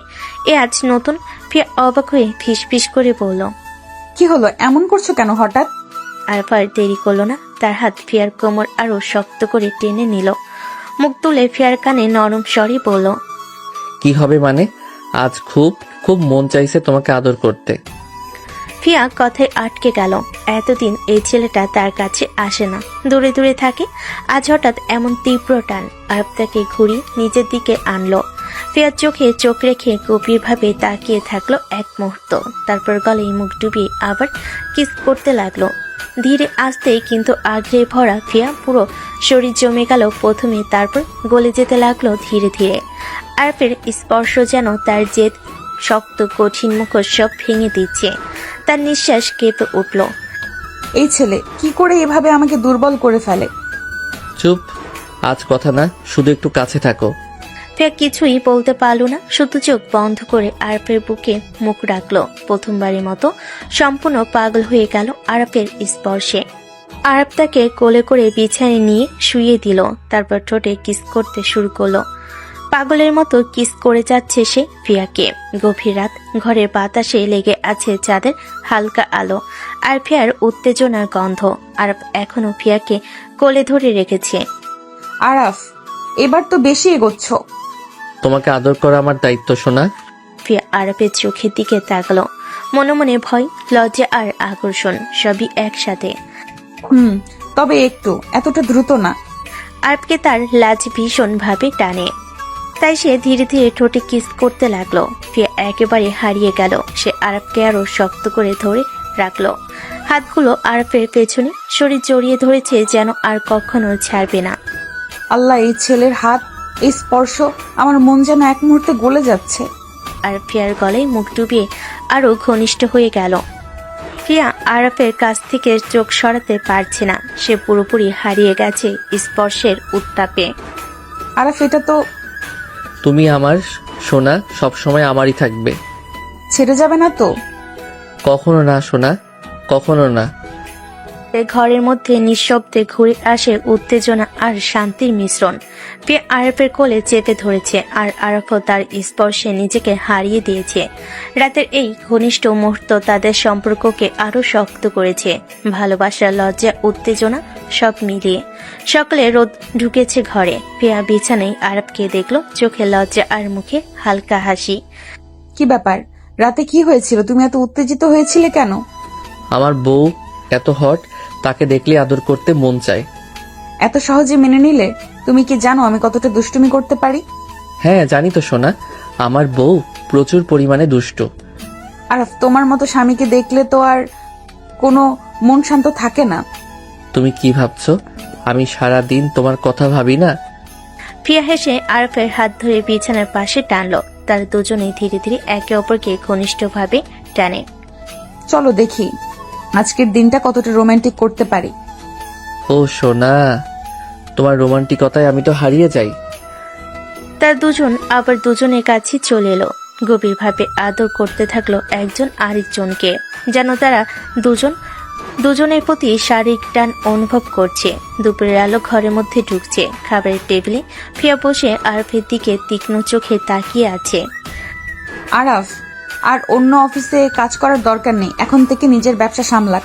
এ আজ নতুন। ফিয়া অবাক হয়ে ফিসফিস করে বলল, কি হলো, এমন করছো কেন হঠাৎ? আরব আর দেরি করলো না, তার হাত ফিয়ার কোমর আরো শক্ত করে টেনে নিল। মুখ তুলে ফিয়ার কানে নরম স্বরে বলল, কি হবে মানে? আজ খুব খুব মন চাইছে তোমাকে আদর করতে। ফিয়া কথায় আটকে গেল। এতদিন এই ছেলেটা তার কাছে আসে না, দূরে দূরে থাকে। আজ হঠাৎ এমন তীব্র টান। আরব তাকে ঘুরিয়ে নিজের দিকে আনলো। ফিয়ার চোখে চোখ রেখে গভীরভাবে তাকিয়ে থাকলো এক মুহূর্ত, তারপর গলায় মুখ ডুবিয়ে আবার কিস করতে লাগলো। ধীরে আস্তে কিন্তু আগ্রহে ভরা ফিয়া পুরো শরীর জমে গেল প্রথমে, তারপর গলে যেতে লাগলো ধীরে ধীরে। আরবের স্পর্শ যেন তার জেদ, শক্ত কঠিন মুখোশ সব ভেঙে দিচ্ছে। তার নিঃশ্বাস কেঁপে উঠল। এই ছেলে কি করে এভাবে আমাকে দুর্বল করে ফেলে? চুপ, আজ কথা না, শুধু একটু কাছে থাকো। ফিয়া কিছুই বলতে পারল না, শুধু চোখ বন্ধ করে আরবের বুকে মুখ রাখলো। প্রথমবারের মতো সম্পূর্ণ পাগল হয়ে গেল আরবের স্পর্শে। আরব তাকে কোলে করে বিছানায় নিয়ে শুইয়ে দিল, তারপর ঠোঁটে কিস করতে শুরু করলো। পাগলের মতো কিস করে যাচ্ছে সে ফিয়াকে। গভীর রাত, ঘরের বাতাসে লেগে আছে চাঁদের হালকা আলো আর ফিয়ার উত্তেজনার গন্ধ। আরব এখনো ফিয়াকে কোলে ধরে রেখেছে। আরাফ, এবার তো বেশি এগোচ্ছ। তোমাকে আদর করা আমার দায়িত্ব, সোনা। ফিয়া আরবের চোখের দিকে তাকলো। মনে মনে ভয়, লজ্জা আর আকর্ষণ সবই একসাথে। তবে একটু, এতটা দ্রুত না। আরবকে তার লাজ ভীষণ ভাবে টানে, তাই সে ধীরে ধীরে ঠোঁটে কিস করতে লাগলো। ফিয়া একেবারে হারিয়ে গেল। সে আরবকে আরো শক্ত করে ধরে রাখলো, হাতগুলো আরবের পেছনে শরীর জড়িয়ে ধরেছে, যেন আর কখনো ছাড়বে না। আল্লাহ, এই ছেলের হাত, এই স্পর্শ, আমার মন যেন এক মুহূর্তে গলে যাচ্ছে। আর ফিয়ার গলায় মুখ ডুবিয়ে আরো ঘনিষ্ঠ হয়ে গেল। ফিয়া আরবের কাছ থেকে চোখ সরাতে পারছে না, সে পুরোপুরি হারিয়ে গেছে স্পর্শের উত্তাপে। আরাফ, এটা তো তুমি আমার সোনা, সবসময় আমারই থাকবে। ছেড়ে যাবে না তো? কখনো না সোনা, কখনো না। ঘরের মধ্যে নিঃশব্দে ঘুরে আসে উত্তেজনা আর শান্তির মিশ্রণ। ফিয়া আরবের কোলে চেপে ধরেছে, আর আরবও তার স্পর্শে নিজেকে হারিয়ে দিয়েছে। রাতের এই ঘনিষ্ঠ মুহূর্ত তাদের সম্পর্ককে আরো শক্ত করেছে। ভালোবাসা, লজ্জা, উত্তেজনা সব মিলিয়ে। সকালে রোদ ঢুকেছে ঘরে। ফিয়া বিছানায় আরবকে দেখলো, চোখে লজ্জা আর মুখে হালকা হাসি। কি ব্যাপার, রাতে কি হয়েছিল? তুমি এত উত্তেজিত হয়েছিলে কেন? আমার বউ এত হট, তাকে দেখলে আদর করতে মন চায়। এত সহজে মেনে নিলে? তুমি কি জানো আমি কতটা দুষ্টুমি করতে পারি? হ্যাঁ জানি তো সোনা, আমার বউ প্রচুর পরিমাণে দুষ্ট। আরাফ, তোমার মতো স্বামীকে দেখলে তো আর কোনো মন শান্ত থাকে না। তুমি কি ভাবছো আমি সারা দিন তোমার কথা ভাবি না? ফিয়া হেসে আরফের হাত ধরে বিছানার পাশে টানলো। তার দুজনেই ধীরে ধীরে একে অপরকে ঘনিষ্ঠভাবে টানে। চলো দেখি আজকের দিনটা কতটা রোমান্টিক করতে পারি। ও সোনা, তোমার রোমান্টিকতায় আমি তো হারিয়ে যাই। তার দুজন আবার দুজনের কাছে চলে এলো, গভীরভাবে আদর করতে থাকলো একজন আরেকজনকে, যেন তারা দুজনের প্রতি শারীরিক টান অনুভব করছে। দুপুরের আলো ঘরের মধ্যে ঢুকছে। খাবারের টেবিলে ফিয়া বসে আরফের দিকে তীক্ষ্ণ চোখে তাকিয়ে আছে। আরাফ, আর অন্য অফিসে কাজ করার দরকার নেই, এখন থেকে নিজের ব্যবসা সামলাক।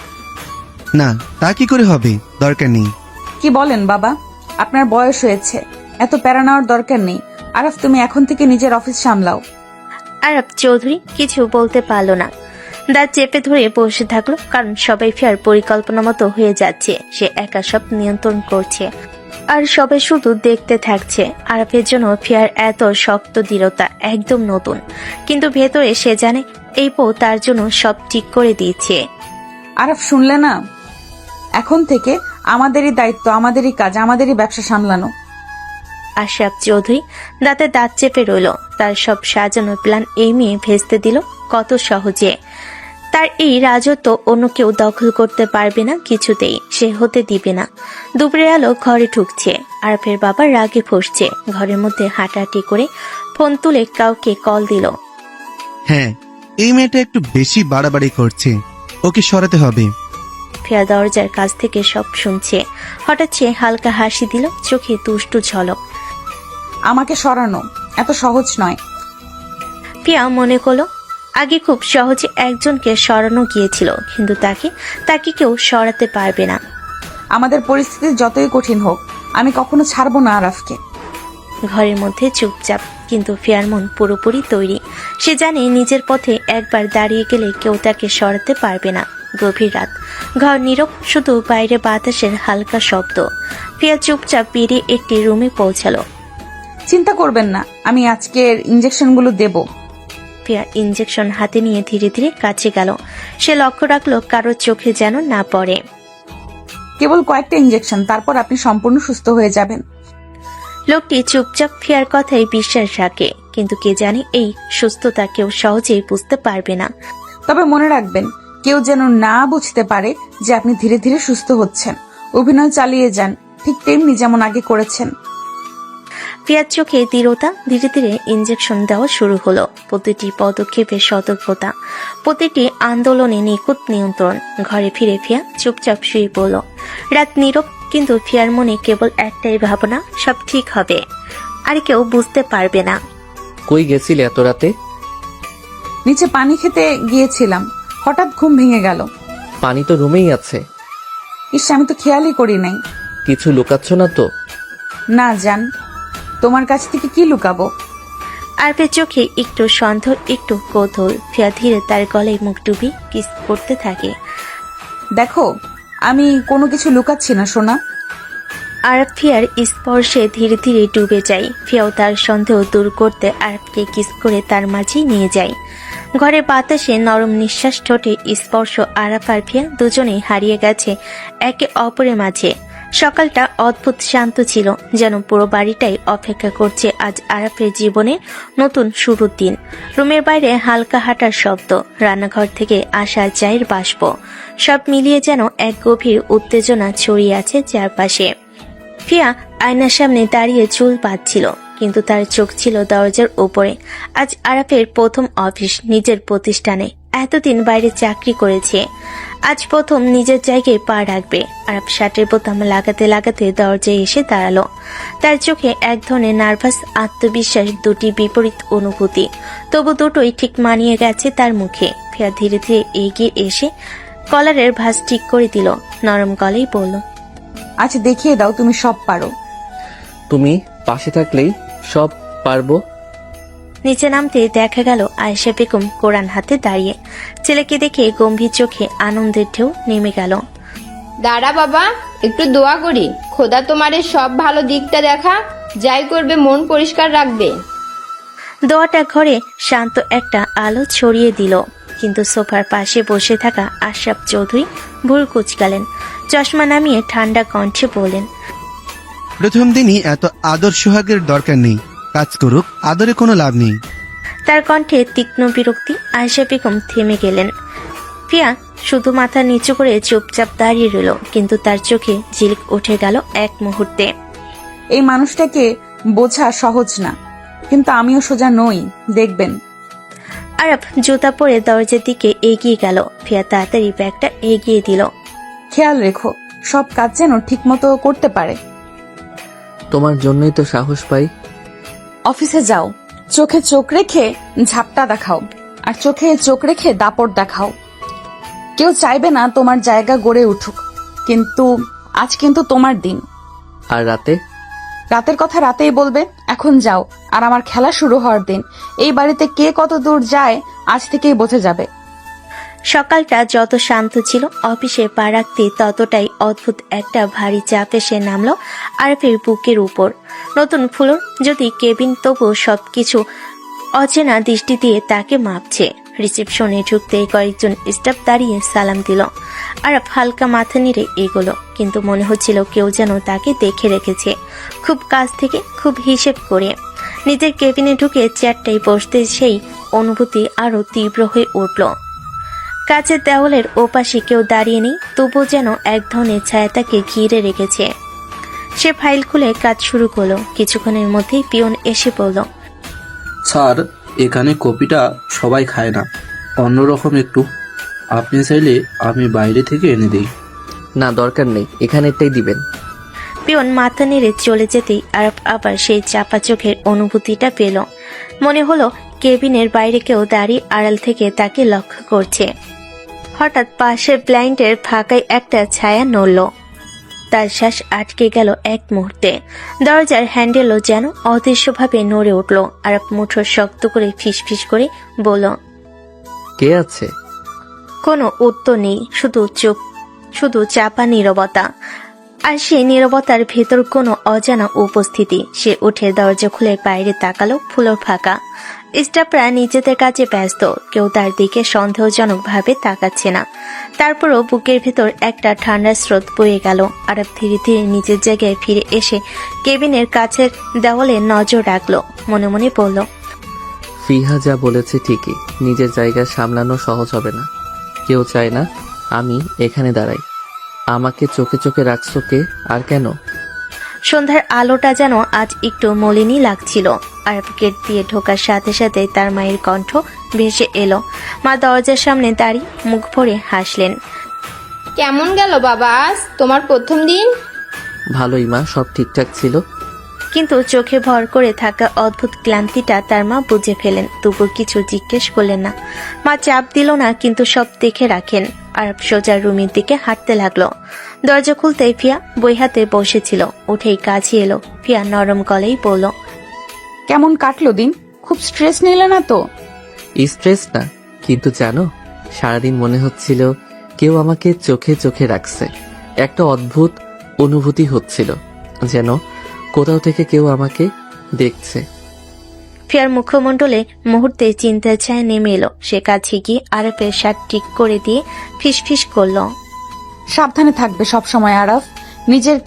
না, তা কি করে হবে? দরকার নেই। কি বলেন বাবা, আপনার বয়স হয়েছে, এত প্যারা নেওয়ার দরকার নেই। আরাফ, তুমি এখন থেকে নিজের অফিস সামলাও। আরব চৌধুরী কিছু বলতে পারল না, দাঁত চেপে ধরে বসে থাকলো, কারণ সবাই ফিয়ার পরিকল্পনা মতো হয়ে যাচ্ছে। সে একা সব নিয়ন্ত্রণ করছে। আর সবাই শুধু দেখতে থাকছে। আরাফের জন্য ফিয়ার এত শক্ত দৃঢ়তা একদম নতুন, কিন্তু ভেতরে সে জানে এই বউ তার জন্য সব ঠিক করে দিয়েছে। আরাফ, শুনলে না? এখন থেকে আমাদেরই দায়িত্ব, আমাদেরই কাজ, আমাদেরই ব্যবসা সামলানো। আশরাফ চৌধুরী দাঁতে দাঁত চেপে রইল। তার সব সাজানো প্ল্যান এই মেয়ে ভেস্তে দিল কত সহজে। তার এই রাজত্ব অন্য কেউ দখল করতে পারবে না, কিছুতেই সে হতে দিবে না। দুপুরের আলো ঘরে ঢুকছে। আরাফের বাবা রাগে ফুঁসছে। ঘরের মধ্যে হাঁটাহাঁটি করে ফোন তুলে কাউকে কল দিল। হ্যাঁ, এই মেয়েটা একটু বেশি বাড়াবাড়ি করছে, ওকে সরাতে হবে। ফিয়া দরজার কাছ থেকে সব শুনছে। হঠাৎ সে হালকা হাসি দিল, চোখে দুষ্টু ঝলক। আমাকে সরানো এত সহজ নয়। ফিয়া মনে করলো আগে খুব সহজে একজনকে সরানো গিয়েছিল, কিন্তু তাকে কেউ সরাতে পারবে না। আমাদের পরিস্থিতি যতই কঠিন হোক, আমি কখনো ছাড়বো না আরাফকে। ঘরের মধ্যে চুপচাপ, কিন্তু ফিয়ার মন পুরোপুরি তৈরি। সে জানে নিজের পথে একবার দাঁড়িয়ে গেলে কেউ তাকে সরাতে পারবে না। গভীর রাত, ঘর নীরব, শুধু বাইরে বাতাসের হালকা শব্দ। ফিয়া চুপচাপ বেরিয়ে একটি রুমে পৌঁছালো। চিন্তা করবেন না, আমি আজকের ইনজেকশনগুলো দেব। ফিয়া ইঞ্জেকশন হাতে নিয়ে ধীরে ধীরে কাছে গেল। সে লক্ষ্য রাখলো কারোর চোখে যেন না পড়ে। কেবল কয়েকটা ইনজেকশন, তারপর আপনি সম্পূর্ণ সুস্থ হয়ে যাবেন। লোকটি চুপচাপ ফিয়ার কথায় বিশ্বাস রাখে, কিন্তু কে জানে এই সুস্থতা কেউ সহজেই বুঝতে পারবে না। তবে মনে রাখবেন, কেউ যেন না বুঝতে পারে যে আপনি ধীরে ধীরে সুস্থ হচ্ছেন। অভিনয় চালিয়ে যান, ঠিক তেমনি যেমন আগে করেছেন। ফিয়ার চোখে দৃঢ়তা। ধীরে ধীরে ইঞ্জেকশন দেওয়া শুরু হলো। প্রতিটি পদক্ষেপে সতর্কতা, প্রতিটি আন্দোলনে নিখুঁত নিয়ন্ত্রণ। ঘরে ফিরে ফিয়া চুপচাপ শুয়ে পড়ল। রাত নীরব, কিন্তু ফিয়ার মনে কেবল একটাই ভাবনা, সব ঠিক হবে, আর কেউ বুঝতে পারবে না। কই গেছিলে এত রাতে? নিচে পানি খেতে গিয়েছিলাম, হঠাৎ ঘুম ভেঙে গেল। পানি তো রুমেই আছে। ইস, আমি তো খেয়ালই করি নাই। কিছু লুকাচ্ছ না তো? না জান, তোমার কাছ থেকে কি লুকাবো? আরফের চোখে একটু সন্দেহ, একটু কৌতূহল। ফিয়া ধীরে তার গলায় মুখ ডুবি কিস করতে থাকে। দেখো, আমি কোনো কিছু লুকাচ্ছি না সোনা। আরফ ফিয়ার স্পর্শে ধীরে ধীরে ডুবে যায়। ফিয়াও তার সন্দেহ দূর করতে আরফকে কিস করে তার মাঝে নিয়ে যায়। ঘরে বাতাসে নরম নিঃশ্বাস, ঠোঁটে স্পর্শ। আরাফ আর ফিয়া দুজনেই হারিয়ে গেছে একে অপরের মাঝে। সকালটা অদ্ভুত শান্ত ছিল, যেন পুরো বাড়িটাই অপেক্ষা করছে আজ আরাফের জীবনে নতুন শুরুর দিন। রুমের বাইরে হালকা হাঁটার শব্দ, রান্নাঘর থেকে আসা চায়ের বাষ্প, সব মিলিয়ে যেন এক গভীর উত্তেজনা ছড়িয়ে আছে চারপাশে। ফিয়া আয়নার সামনে দাঁড়িয়ে চুল বাঁধছিল, কিন্তু তার চোখ ছিল দরজার উপরে। আজ আরাফের প্রথম অফিস, নিজের প্রতিষ্ঠানে। এতদিন বাইরে চাকরি করেছে, আজ প্রথম নিজের জায়গায় পা রাখবে। আরাফ শার্টের বোতাম লাগাতে লাগাতে দরজায় এসে দাঁড়ালো। তার চোখে এক ধরনের নার্ভাস, আত্মবিশ্বাস, দুটি বিপরীত অনুভূতি, তবু দুটোই ঠিক মানিয়ে গেছে তার মুখে। ফিয়া ধীরে ধীরে এগিয়ে এসে কলারের ভাঁজ ঠিক করে দিল। নরম গলায় বলল, আজ দেখিয়ে দাও তুমি সব পারো। তুমি পাশে থাকলেই সব পারবো। নিচে নামতে দেখা গেল আয়েশা বেগম কোরআন হাতে দাঁড়িয়ে। ছেলেকে দেখে গম্ভীর চোখে আনন্দের ঢেউ নেমে গেল। দাঁড়া বাবা, একটু দোয়া করি, খোদা তোমার সব ভালো দিকটা দেখা, যাই করবে মন পরিষ্কার রাখবে। দোয়াটা ঘরে শান্ত একটা আলো ছড়িয়ে দিল, কিন্তু সোফার পাশে বসে থাকা আশরাফ চৌধুরী ভুল কুচকালেন। চশমা নামিয়ে ঠান্ডা কণ্ঠে বললেন, প্রথম দিনই এত আদর সোহাগের দরকার নেই, কাজ করুক, আদরে কোনো লাভ নেই। তার কণ্ঠে তীক্ষ্ণ বিরক্তি। আয়েশা বেগম থেমে গেলেন। ফিয়া শুধু মাথা নিচু করে চুপচাপ দাঁড়িয়ে রইল, কিন্তু তার চোখে ঝিলিক উঠে গেল এক মুহূর্তে। এই মানুষটাকে বোঝা সহজ না, কিন্তু আমিও সোজা নই, দেখবেন। আরাফ জুতা পরে দরজার দিকে এগিয়ে গেল। ফিয়া তাড়াতাড়ি ব্যাগটা এগিয়ে দিল। খেয়াল রেখো, সব কাজ যেন ঠিক মতো করতে পারে। তোমার জন্যই তো সাহস পাই। অফিসে যাও, চোখে চোখ রেখে ঝাপটা দেখাও, আর চোখে চোখ রেখে দাপট দেখাও। কেউ চাইবে না তোমার জায়গা গড়ে উঠুক, কিন্তু আজ কিন্তু তোমার দিন। আর রাতে? রাতের কথা রাতেই বলবে, এখন যাও। আর আমার খেলা শুরু হওয়ার দিন। এই বাড়িতে কে কত দূর যায় আজ থেকেই বোঝা যাবে। সকালটা যত শান্ত ছিল, অফিসে পা রাখতে ততটাই অদ্ভুত একটা ভারী চাপ এসে নামলো আরফের বুকের উপর। নতুন ফ্লোর যদি কেবিন, তবুও সবকিছু অচেনা দৃষ্টি দিয়ে তাকে মাপছে। রিসেপশনে ঢুকতে কয়েকজন স্টাফ দাঁড়িয়ে সালাম দিল। আরফ হালকা মাথা নেড়ে এগোলো, কিন্তু মনে হচ্ছিল কেউ যেন তাকে দেখে রেখেছে, খুব কাছ থেকে, খুব হিসেব করে। নিজের কেবিনে ঢুকে চেয়ারটায় বসতে সেই অনুভূতি আরো তীব্র হয়ে উঠল। কাচের দেওয়ালের ওপাশে কেউ দাঁড়িয়ে নেই, তবুও যেন এক ধরনের ছায়া তাকে ঘিরে রেখেছে। সে ফাইল খুলে কাজ শুরু করলো। কিছুক্ষণের মধ্যেই পিয়ন এসে বলল, স্যার, এখানে কপিটা সবাই খায় না, অন্যরকম একটু। আপনি চাইলে আমি বাইরে থেকে এনে দিই। না, দরকার নেই, এখানেরটাই দিবেন। পিয়ন মাথা নেড়ে চলে যেতেই আরব আবার সেই চাপা চোখের অনুভূতিটা পেল। মনে হলো কেবিনের বাইরে কেউ দাঁড়িয়ে আড়াল থেকে তাকে লক্ষ্য করছে। হঠাৎ পাশের ব্লাইন্ডের ফাঁকায় একটা ছায়া নড়ল। তার শ্বাস আটকে গেল এক মুহূর্তে। দরজার হ্যান্ডেলও যেন অদৃশ্যভাবে নড়ে উঠল। আরব মুঠো শক্ত করে ফিসফিস করে বলল, কে আছে? কোনো উত্তর নেই, শুধু চোখ, শুধু চাপা নীরবতা। আর সেই নীরবতার ভেতর কোনো অজানা উপস্থিতি। সে উঠে দরজা খুলে বাইরে তাকালো। ফ্লোর ফাঁকা, স্টাফরা নিজেদের কাজে ব্যস্ত, কেউ তার দিকে সন্দেহজনক ভাবে তাকাচ্ছে না। তারপরও বুকের ভেতর একটা ঠান্ডা স্রোত বয়ে গেল। আরব ধীরে ধীরে নিজের জায়গায় ফিরে এসে কেবিনের কাছের দেওয়ালে নজর রাখলো। মনে মনে বলল, ফিহা যা বলেছে ঠিকই, নিজের জায়গা সামলানো সহজ হবে না। কেউ চায় না আমি এখানে দাঁড়াই। আমাকে চোখে চোখে রাখছো কে আর কেন? সন্ধ্যার আলোটা যেন আজ একটু মলিনী লাগছিল। আর গেট দিয়ে ঢোকার সাথে সাথে তার মায়ের কণ্ঠ ভেসে এলো। মা দরজার সামনে দাঁড়িয়ে মুখ ভরে হাসলেন। কেমন গেল বাবা আজ তোমার প্রথম দিন? ভালোই মা, সব ঠিকঠাক ছিল। কিন্তু চোখে ভর করে থাকা অদ্ভুত ক্লান্তিটা তার মা বুঝে ফেলেন, তবু কিছু জিজ্ঞেস করলেন না। মা চাপ দিল না, কিন্তু সব দেখে রাখেন। আর সোজা রুমের দিকে হাঁটতে লাগলো। দরজা খুলতে ফিয়া বই হাতে বসেছিল, উঠেই কাছে এলো। ফিয়া নরম গলেই বলল, কেমন কাটলো দিন? খুব স্ট্রেস নিলে না তো? স্ট্রেস না, কিন্তু জানো, সারাদিন মনে হচ্ছিল কেউ আমাকে চোখে চোখে রাখছে। একটা অদ্ভুত অনুভূতি হচ্ছিল, যেন কোথাও থেকে কেউ আমাকে দেখছে। ফিয়ার মুখমণ্ডলে মুহূর্তে চিন্তার ছায়া নেমে এলো। সে কাছে গিয়ে আরফের শার্ট ঠিক করে দিয়ে ফিসফিস করল, সাবধানে থাকবে সব সময় আরাফ। নিজের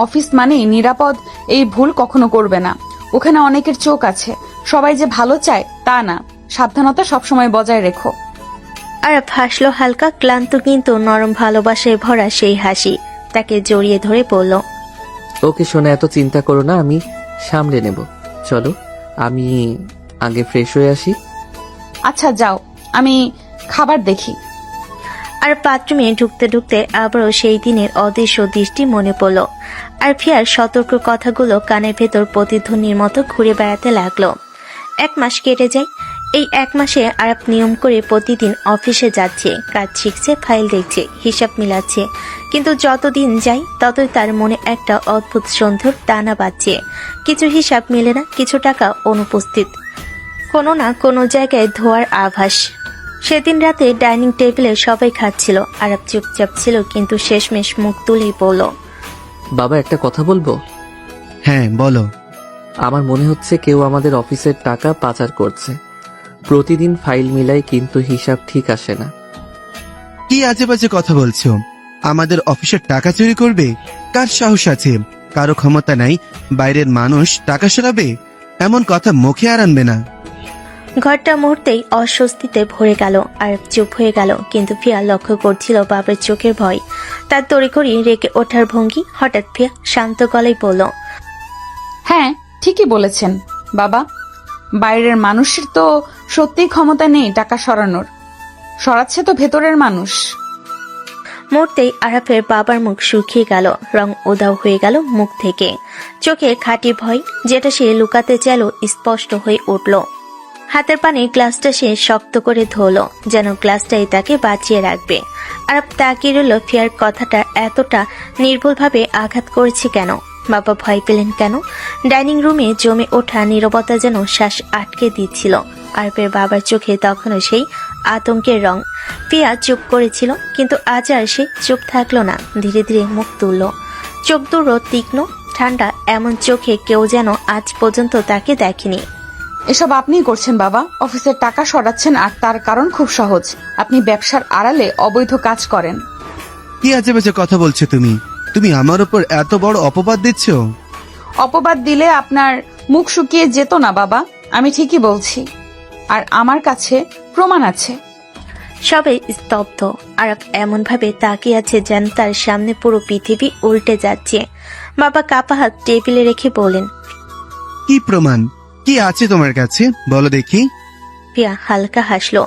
অফিস মানেই নিরাপদ, এই ভুল কখনো করবে না। ওখানে অনেকের চোখ আছে, সবাই যে ভালো চায় তা না। সাবধানতা সবসময় বজায় রেখো। আরফ হাসলো হালকা, ক্লান্ত কিন্তু নরম ভালোবাসায় ভরা সেই হাসি। তাকে জড়িয়ে ধরে বলল, ওকে শোনা, এত চিন্তা করো না, আমি সামলে নেব। চলো, আমি আগে ফ্রেশ হয়ে আসি। আচ্ছা যাও, আমি খাবার দেখি। আর বাথরুমে ঢুকতে ঢুকতে আবারও সেই দিনের অদৃশ্য দৃষ্টি মনে পড়ল। আর ফিয়ার সতর্ক কথাগুলো কানের ভেতর প্রতিধ্বনির মতো ঘুরে বেড়াতে লাগলো। 1 মাস কেটে যায়। এই 1 মাসে আরব নিয়ম করে প্রতিদিন অফিসে যাচ্ছে, কাজ শিখছে, ফাইল দেখছে, হিসাব মিলাচ্ছে। কিন্তু যতদিন যায় ততই তার মনে একটা অদ্ভুত সন্দেহ দানা বাঁধছে। কিছু হিসাব মেলে না, কিছু টাকা অনুপস্থিত, কোনো না কোনো জায়গায় ধোয়ার আভাস। সেদিন রাতে ডাইনিং টেবিলে সবাই খাচ্ছিল। আরব চুপচাপ ছিল, কিন্তু শেষমেশ মুখ তুলেই বলল, বাবা, একটা কথা বলবো? হ্যাঁ বলো। আমার মনে হচ্ছে কেউ আমাদের অফিসের টাকা পাচার করছে। প্রতিদিন ফাইল মিলাই, কিন্তু হিসাব ঠিক আসে না। কি আজে বাজে কথা বলছো? আমাদের অফিসের টাকা চুরি করবে? কার সাহস আছে? কারো ক্ষমতা নাই বাইরের মানুষ টাকা সরাবে? এমন কথা মুখে আর আনবে না। ঘরটা মুহূর্তেই অস্বস্তিতে ভরে গেল। আর চুপ হয়ে গেল, কিন্তু ফিয়া লক্ষ্য করছিল বাবার চোখের ভয়, তার তড়িঘড়ি রেগে ওঠার ভঙ্গি। হঠাৎ ফিয়া শান্ত গলায় বলল, হ্যাঁ ঠিকই বলেছেন বাবা, বাইরের মানুষের তো সত্যিই ক্ষমতা নেই টাকা সরানোর। সরাচ্ছে তো ভেতরের মানুষ। মুহূর্তেই আরাফের বাবার মুখ শুকিয়ে গেল, রং উধাও হয়ে গেল মুখ থেকে। চোখে খাঁটি ভয়, যেটা সে লুকাতে চাইল, স্পষ্ট হয়ে উঠল। হাতের পানে গ্লাসটা সে শক্ত করে ধরল, যেন গ্লাসটাই তাকে বাঁচিয়ে রাখবে। আরাফ তাকিয়ে রইল। ফিয়ার কথাটা এতটা নির্ভুলভাবে আঘাত করেছে কেন? বাবা ভয় পেলেন কেন? ডাইনিং রুমে জমে ওঠা নীরবতা যেন শ্বাস আটকে দিচ্ছিল। আরফের বাবার চোখে তখনও সেই আতঙ্কের রং। ফিয়া চুপ করেছিল, কিন্তু আজ আর সে চুপ থাকলো না। ধীরে ধীরে মুখ তুলল। চোখ দুটো তীক্ষ্ণ ঠান্ডা, এমন চোখে কেউ যেন আজ পর্যন্ত তাকে দেখেনি। এসব আপনিই করছেন বাবা। অফিসের টাকা সরাচ্ছেন, আর তার কারণ খুব সহজ। আপনি ব্যবসার আড়ালে অবৈধ কাজ করেন। কি আজে বাজে কথা বলছো তুমি? তুমি আমার উপর এত বড় অপবাদ দিচ্ছ? অপবাদ দিলে আপনার মুখ শুকিয়ে যেত না বাবা। আমি ঠিকই বলছি, আর আমার কাছে প্রমাণ আছে। সবাই স্তব্ধ। আরব এমন ভাবে তাকিয়ে আছে যেন তার সামনে পুরো পৃথিবী উল্টে যাচ্ছে। বাবা কাপা হাত টেবিলে রেখে বলেন, কি প্রমাণ? কি আছে তোমার কাছে, বলো দেখি। ফিয়া হালকা হাসলো।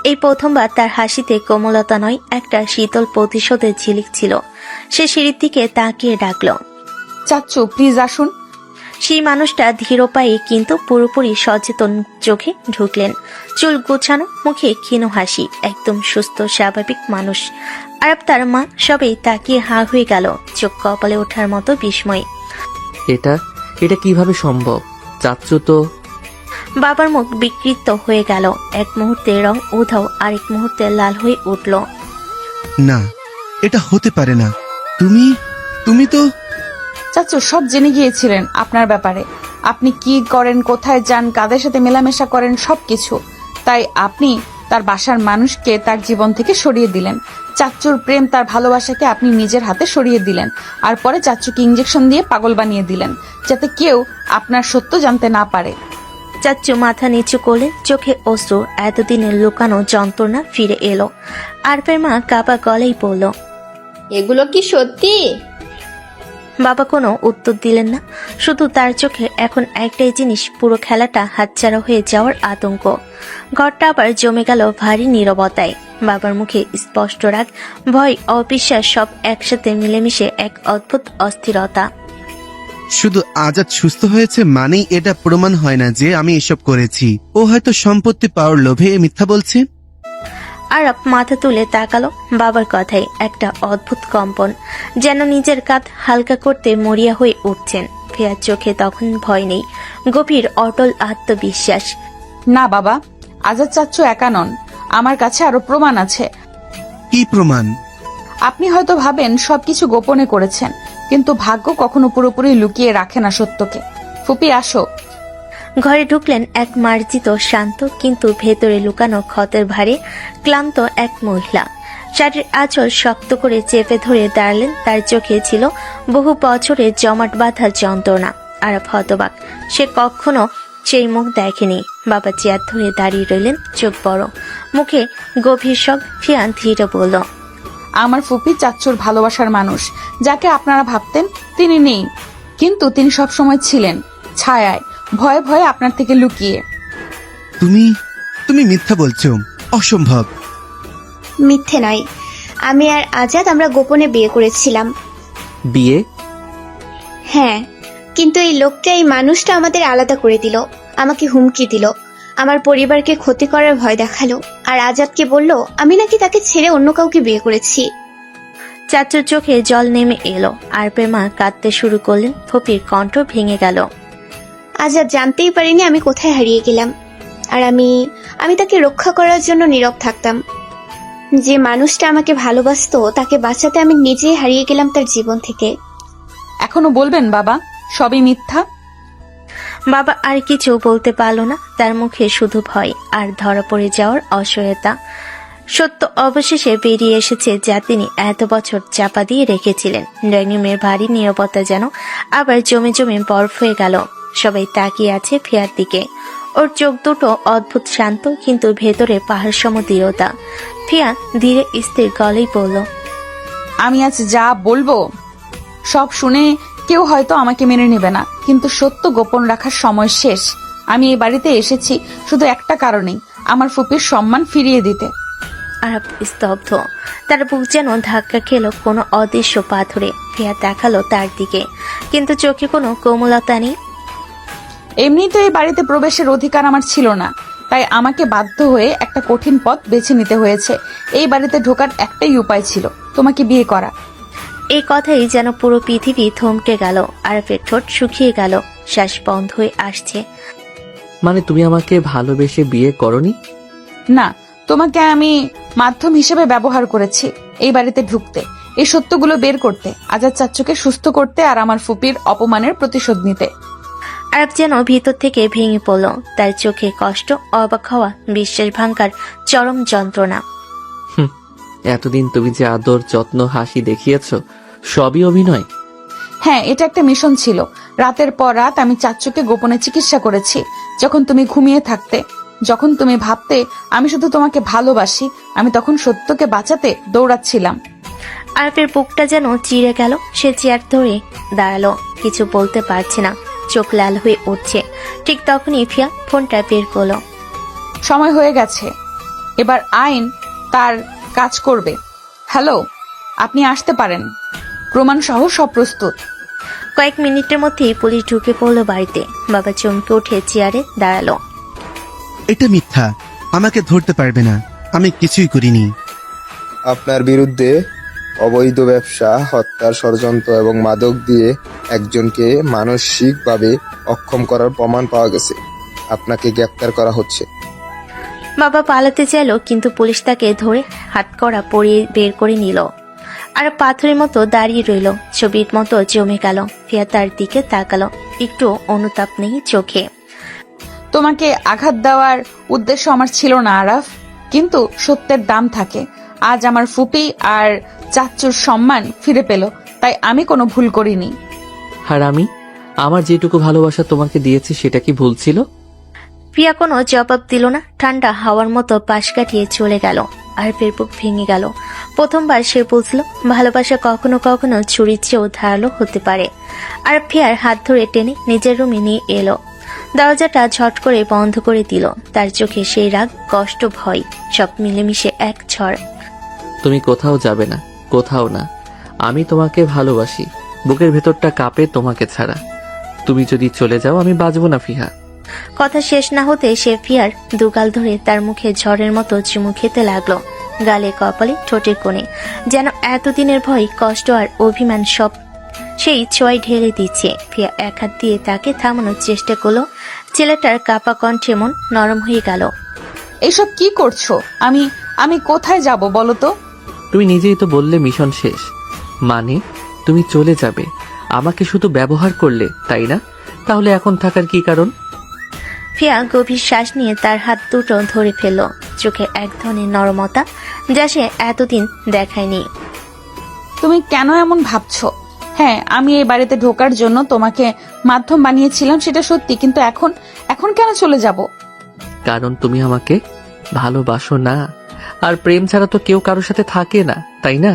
এই প্রথমবার তার হাসিতে কোমলতা নয়, একটা শীতল প্রতিশোধের ঝিলিক ছিল। সে সিঁড়ির দিকে তাকিয়ে ডাকলো, চাচ্চু প্লিজ আসুন। সেই মানুষটা ধীর পায়ে কিন্তু পুরোপুরি সচেতন চোখে ঢুকলেন। চুল গোছানো, মুখে ক্ষীণ হাসি, একদম সুস্থ স্বাভাবিক মানুষ। আরব তার মা সবাই তাকিয়ে হা হয়ে গেল, চোখ কপালে ওঠার মতো বিস্ময়। এটা কিভাবে সম্ভব? চাচ্চু তো। বাবার মুখ বিকৃত হয়ে গেল। এক মুহূর্তে রং উধাও, আরেক মুহূর্তে লাল হয়ে উঠল। না, এটা হতে পারে না। তুমি তো। চাচ্চু সব জেনে গিয়েছিলেন আপনার ব্যাপারে। আপনি কি করেন, কোথায় যান, কাদের সাথে মেলামেশা করেন, সবকিছু। তাই আপনি তার বাসার মানুষকে তার জীবন থেকে সরিয়ে দিলেন। চাচ্চুর প্রেম, তার ভালোবাসাকে আপনি নিজের হাতে সরিয়ে দিলেন। আর পরে চাচ্চুকে ইঞ্জেকশন দিয়ে পাগল বানিয়ে দিলেন, যাতে কেউ আপনার সত্য জানতে না পারে। চাচ্চু মাথা নিচু করলে, চোখে অশ্রু। এতদিনের লুকানো যন্ত্রণা ফিরে এলো। আরফের মা কাপা গলায় বলল, এগুলো কি সত্যি? বাবা কোনো উত্তর দিলেন না। শুধু তার চোখে এখন একটাই জিনিস, পুরো খেলাটা হাতছাড়া হয়ে যাওয়ার আতঙ্ক। ঘরটা আবার জমে গেল ভারী নীরবতায়। বাবার মুখে স্পষ্ট রাগ, ভয়, অবিশ্বাস সব একসাথে মিলেমিশে এক অদ্ভুত অস্থিরতা। শুধু আজাদ সুস্থ হয়েছে মানেই এটা প্রমাণ হয় না যে আমি এসব করেছি। ও হয়তো সম্পত্তি পাওয়ার লোভে মিথ্যা বলছে। আরব মাথা তুলে তাকালো বাবার কথায়। একটা অদ্ভুত কম্পন, যেন নিজের কাঁধ হালকা করতে মরিয়া হয়ে উঠছেন। ফিয়ার চোখে তখন ভয় নেই, গভীর অটল আত্মবিশ্বাস। না বাবা, আজাদ চাচ্চু একা নন, আমার কাছে আরো প্রমাণ আছে। কি প্রমাণ? আপনি হয়তো ভাবেন সবকিছু গোপনে করেছেন, কিন্তু ভাগ্য কখনো পুরোপুরি লুকিয়ে রাখে না সত্যকে। ফুপি আসো। ঘরে ঢুকলেন এক মার্জিত, শান্ত, কিন্তু ভেতরে লুকানো ক্ষতের ভারে ক্লান্ত এক মহিলা। শাড়ির আঁচল শক্ত করে চেপে ধরে দাঁড়ালেন। তার চোখে ছিল বহু বছরের জমাট বাঁধা যন্ত্রণা। আরব হতবাক, সে কখনো সেই মুখ দেখেনি। বাবা চেয়ার ধরে দাঁড়িয়ে রইলেন, চোখ বড়, মুখে গভীর শোক। ফিয়া ধীরে বলল, আমার ফুপি চাচ্চুর ভালোবাসার মানুষ। যাকে আপনারা ভাবতেন তিনি নেই, কিন্তু তিনি সবসময় ছিলেন ছায়ায়, ভয়ে ভয়ে আপনার থেকে লুকিয়ে। তুমি মিথ্যা বলছো। অসম্ভব। মিথ্যে নয়, আমি আর আজাদ আমরা গোপনে বিয়ে করেছিলাম। বিয়ে? হ্যাঁ, কিন্তু এই লোকটা, এই মানুষটা আমাদের আলাদা করে দিল, আমাকে হুমকি দিল, আমার পরিবারকে ক্ষতি করার ভয় দেখালো, আর আজাদকে বলল আমি নাকি তাকে ছেড়ে অন্য কাউকে বিয়ে করেছি। চাচুর চোখে জল নেমে এলো। আরপের মা কাঁদতে শুরু করলেন। ফুপির কণ্ঠ ভেঙে গেল। আজাদ জানতেই পারিনি আমি কোথায় হারিয়ে গেলাম, আর আমি তাকে রক্ষা করার জন্য নীরব থাকতাম। যে মানুষটা আমাকে ভালোবাসতো তাকে বাঁচাতে আমি নিজেই হারিয়ে গেলাম তার জীবন থেকে। এখনো বলবেন বাবা সবই মিথ্যা? বাবা আর কিছু বলতে পারল না। তার মুখে শুধু ভয় আর ধরা পড়ে যাওয়ার অসহায়তা। সত্য অবশেষে বেরিয়ে এসেছে, যা তিনি এত বছর চাপা দিয়ে রেখেছিলেন। ডাইনিং রুমের ভারী নীরবতা যেন আবার জমে জমে বরফ হয়ে গেল। সবাই তাকিয়ে আছে ফিয়ার দিকে। ওর চোখ দুটো অদ্ভুত শান্ত, কিন্তু ভেতরে পাহাড় সম দৃঢ়তা। ফিয়া ধীরে স্থির গলায় বলল, আমি আজ যা বলবো সব শুনে কেউ হয়তো আমাকে মেনে নেবে না, কিন্তু সত্য গোপন রাখার সময় শেষ। আমি এই বাড়িতে এসেছি শুধু একটা কারণেই, আমার ফুপির সম্মান ফিরিয়ে দিতে। আরব স্তব্ধ। তার বুক যেন ধাক্কা খেল কোনো অদৃশ্য পাথরে। ফিয়া দেখালো তার দিকে, কিন্তু চোখে কোনো কোমলতা নেই। এমনি তো এই বাড়িতে প্রবেশের অধিকার আমার ছিল না, তাই আমাকে বাধ্য হয়ে একটা কঠিন পথ বেছে নিতে হয়েছে। এই বাড়িতে ঢোকার একটাই উপায় ছিল, তোমাকে বিয়ে করা। এই কথাই যেন পুরো পৃথিবী থমকে গেল। আরফের ঠোঁট শুকিয়ে গেল, শ্বাস বন্ধ হয়ে আসছে। মানে তুমি আমাকে ভালোবেসে বিয়ে করনি? না, তোমাকে আমি মাধ্যম হিসেবে ব্যবহার করেছি এই বাড়িতে ঢুকতে, এই সত্যগুলো বের করতে, আজাদ চাচ্চুকে সুস্থ করতে আর আমার ফুপির অপমানের প্রতিশোধ নিতে। আরব যেন ভিতর থেকে ভেঙে পড়ল, তার চোখে কষ্ট, অবাক হওয়া, বিশ্বাস ভাঙার চরম যন্ত্রণা। এতদিন তুমি যে আদর, যত্ন, হাসি দেখিয়েছো, সবই অভিনয়। হ্যাঁ, এটা একটা মিশন ছিল। রাতের পর রাত আমি চাচ্চুকে গোপনে চিকিৎসা করেছি। যখন তুমি ঘুমিয়ে থাকতে, যখন তুমি ভাবতে আমি শুধু তোমাকে ভালোবাসি, আমি তখন সত্যকে বাঁচাতে দৌড়াচ্ছিলাম। আরবের বুকটা যেন চিড়ে গেল। সে চেয়ার ধরে দাঁড়ালো, কিছু বলতে পারছে না, চোখ লাল হয়ে উঠছে। ঠিক তখনই ফিয়া ফোনটা বের করলো। সময় হয়ে গেছে, এবার আইন তার কাজ করবে। হ্যালো, আপনি আসতে পারেন, প্রমাণ সহ সব প্রস্তুত। কয়েক মিনিটের মধ্যেই পুলিশ ঢুকে পড়লো বাড়িতে। বাবা চমকে উঠে চেয়ারে দাঁড়ালো। এটা মিথ্যা, আমাকে ধরতে পারবে না, আমি কিছুই করিনি। আপনার বিরুদ্ধে অবৈধ ব্যবসা, হত্যার ষড়যন্ত্র এবং মাদক দিয়ে একজনকে মানসিকভাবে অক্ষম করার প্রমাণ পাওয়া গেছে। আপনাকে গ্রেপ্তার করা হচ্ছে। বাবা পালাতে চাইলো, কিন্তু পুলিশ তাকে ধরে হাতকড়া পরিয়ে বের করে নিল। আর পাথরের মতো দাঁড়িয়ে রইল, ছবির মতো জমে গেল। ফিয়া তার দিকে তাকালো, একটু অনুতাপ নেই চোখে। তোমাকে আঘাত দেওয়ার উদ্দেশ্য আমার ছিল না আরাফ, কিন্তু সত্যের দাম থাকে। আজ আমার ফুপি আর চাচ্চুর সম্মান ফিরে পেল, তাই আমি কোনো ভুল করিনি। আর আমি আমার যেটুকু ভালোবাসা তোমাকে দিয়েছি সেটা কি ভুল ছিল? ফিয়া কোনো জবাব দিল না, ঠান্ডা হাওয়ার মতো পাশ কাটিয়ে চলে গেল। আরবের বুক ভেঙে গেল। প্রথমবার সে বুঝল ভালোবাসা কখনো কখনো ছুরির চেয়েও ধারালো হতে পারে। আর ফিয়ার হাত ধরে টেনে নিজের রুমে নিয়ে এলো। দরজাটা ঝট করে বন্ধ করে দিল। তার চোখে সেই রাগ, কষ্ট, ভয় সব মিলেমিশে এক ঝড়। তুমি কোথাও যাবে না, কোথাও না। আমি তোমাকে ভালোবাসি, বুকের ভেতরটা কাঁপে তোমাকে ছাড়া। তুমি যদি চলে যাও আমি বাঁচবো না ফিহা। কথা শেষ না হতে সে ফিয়ার দুগাল ধরে তার মুখে ঝড়ের মতো চুমু খেতে লাগলো, গালে, কপালে, ঠোঁটের কোণে, যেন এতদিনের ভয়, কষ্ট আর অভিমান সব সেই ছোঁয়ায় ঢেলে দিচ্ছে। ফিয়া এক হাত দিয়ে তাকে থামানোর চেষ্টা করলো। ছেলেটার কাপা কণ্ঠে মন নরম হয়ে গেল। এইসব কি করছো? আমি আমি কোথায় যাব বলো তো? তুমি নিজেই তো বললে মিশন শেষ, মানে তুমি চলে যাবে। আমাকে শুধু ব্যবহার করলে, তাই না? তাহলে এখন থাকার কি কারণ? ফিয়া গভীর শ্বাস নিয়ে তার হাত দুটো ধরে ফেলল, চোখে এক ধরনের নরমতা যা সে এতদিন দেখায়নি। তুমি কেন এমন ভাবছো? হ্যাঁ, আমি এই বাড়িতে ঢোকার জন্য তোমাকে মাধ্যম বানিয়েছিলাম, সেটা সত্যি, কিন্তু এখন এখন কেন চলে যাব? কারণ তুমি আমাকে ভালোবাসো না, আর প্রেম ছাড়া তো কেউ কারোর সাথে থাকে না, তাই না?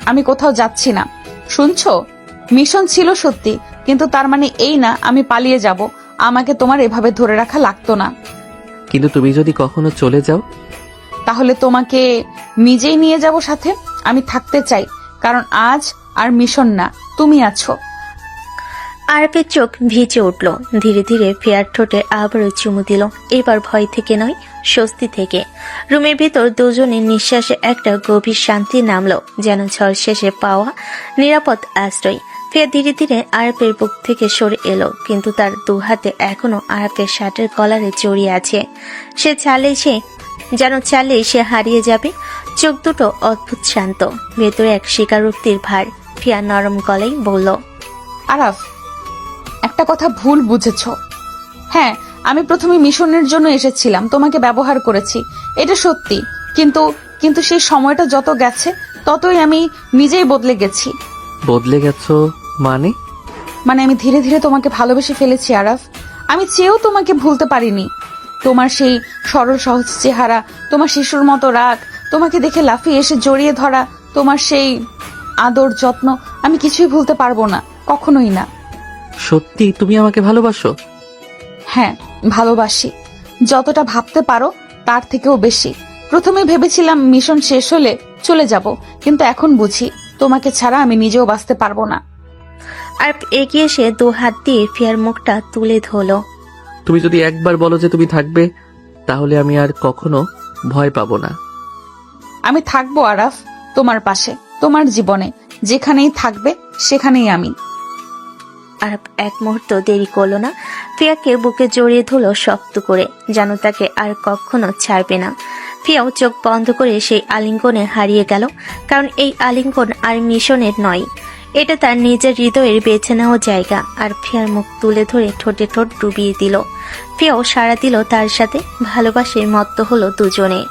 আমি কোথাও যাচ্ছি না, শুনছো? মিশন ছিল সত্যি, কিন্তু তার মানে এই না আমি পালিয়ে যাব। আমাকে তোমার এভাবে ধরে রাখা লাগতো না। কিন্তু তুমি যদি কখনো চলে যাও? তাহলে তোমাকে নিজেই নিয়ে যাব সাথে। আমি থাকতে চাই, কারণ আজ আর মিশন না, তুমি আছো। আরবের চোখ ভিজে উঠল। ধীরে ধীরে ফিয়ার ঠোঁটে আবারও চুমু দিল, এবার ভয় থেকে নয়, স্বস্তি থেকে। রুমের ভেতর দুজনের নিঃশ্বাসে একটা গভীর শান্তি নামলো, যেন ঝড় শেষে পাওয়া নিরাপদ আশ্রয়। ফিয়া ধীরে ধীরে আরবের বুক থেকে সরে এলো, কিন্তু তার দু হাতে এখনো আরবের শার্টের কলারে জড়িয়ে আছে। সে চালেই সে হারিয়ে যাবে। চোখ দুটো অদ্ভুত শান্ত, ভেতরে এক স্বীকারোক্তির ভার। ফিয়া নরম গলায় বলল, আরাফ, একটা কথা ভুল বুঝেছ। হ্যাঁ, আমি প্রথমে মিশনের জন্য এসেছিলাম, তোমাকে ব্যবহার করেছি, এটা সত্যি, কিন্তু কিন্তু সেই সময়টা যত গেছে ততই আমি নিজেই বদলে গেছি। বদলে গেছো মানে? মানে আমি ধীরে ধীরে তোমাকে ভালোবেসে ফেলেছি আরাফ। আমি চেয়েও তোমাকে ভুলতে পারিনি। তোমার সেই সরল সহজ চেহারা, তোমার শিশুর মতো রাগ, তোমাকে দেখে লাফিয়ে এসে জড়িয়ে ধরা, তোমার সেই আদর, যত্ন, আমি কিছুই ভুলতে পারবো না, কখনোই না। সত্যি তুমি আমাকে ভালোবাসো? হ্যাঁ, ভালোবাসি, যতটা ভাবতে পারো তার থেকেও বেশি। প্রথমে ভেবেছিলাম মিশন শেষ হলে চলে যাব, কিন্তু এখন বুঝি তোমাকে ছাড়া আমি নিজেও বাঁচতে পারবো না। আর এগিয়ে এসে দু হাত দিয়ে ফিয়ার মুখটা তুলে ধরল। তুমি যদি একবার বলো যে তুমি থাকবে, তাহলে আমি আর কখনো ভয় পাবো না। আমি থাকবো আরাফ, তোমার পাশে, তোমার জীবনে যেখানেই থাকবে সেখানেই আমি। আর এক মুহূর্ত দেরি করলো না, ফিয়াকে বুকে জড়িয়ে ধরল শক্ত করে, যেন তাকে আর কখনো ছাড়বে না। ফিয়াও চোখ বন্ধ করে সেই আলিঙ্গনে হারিয়ে গেল, কারণ এই আলিঙ্গন আর মিশনের নয়, এটা তার নিজের হৃদয়ের বেছে নেওয়া জায়গা। আর ফিয়ার মুখ তুলে ধরে ঠোঁটে ঠোঁট ডুবিয়ে দিল। ফিয়াও সাড়া দিল তার সাথে, ভালোবাসে মত্ত হলো দুজনে।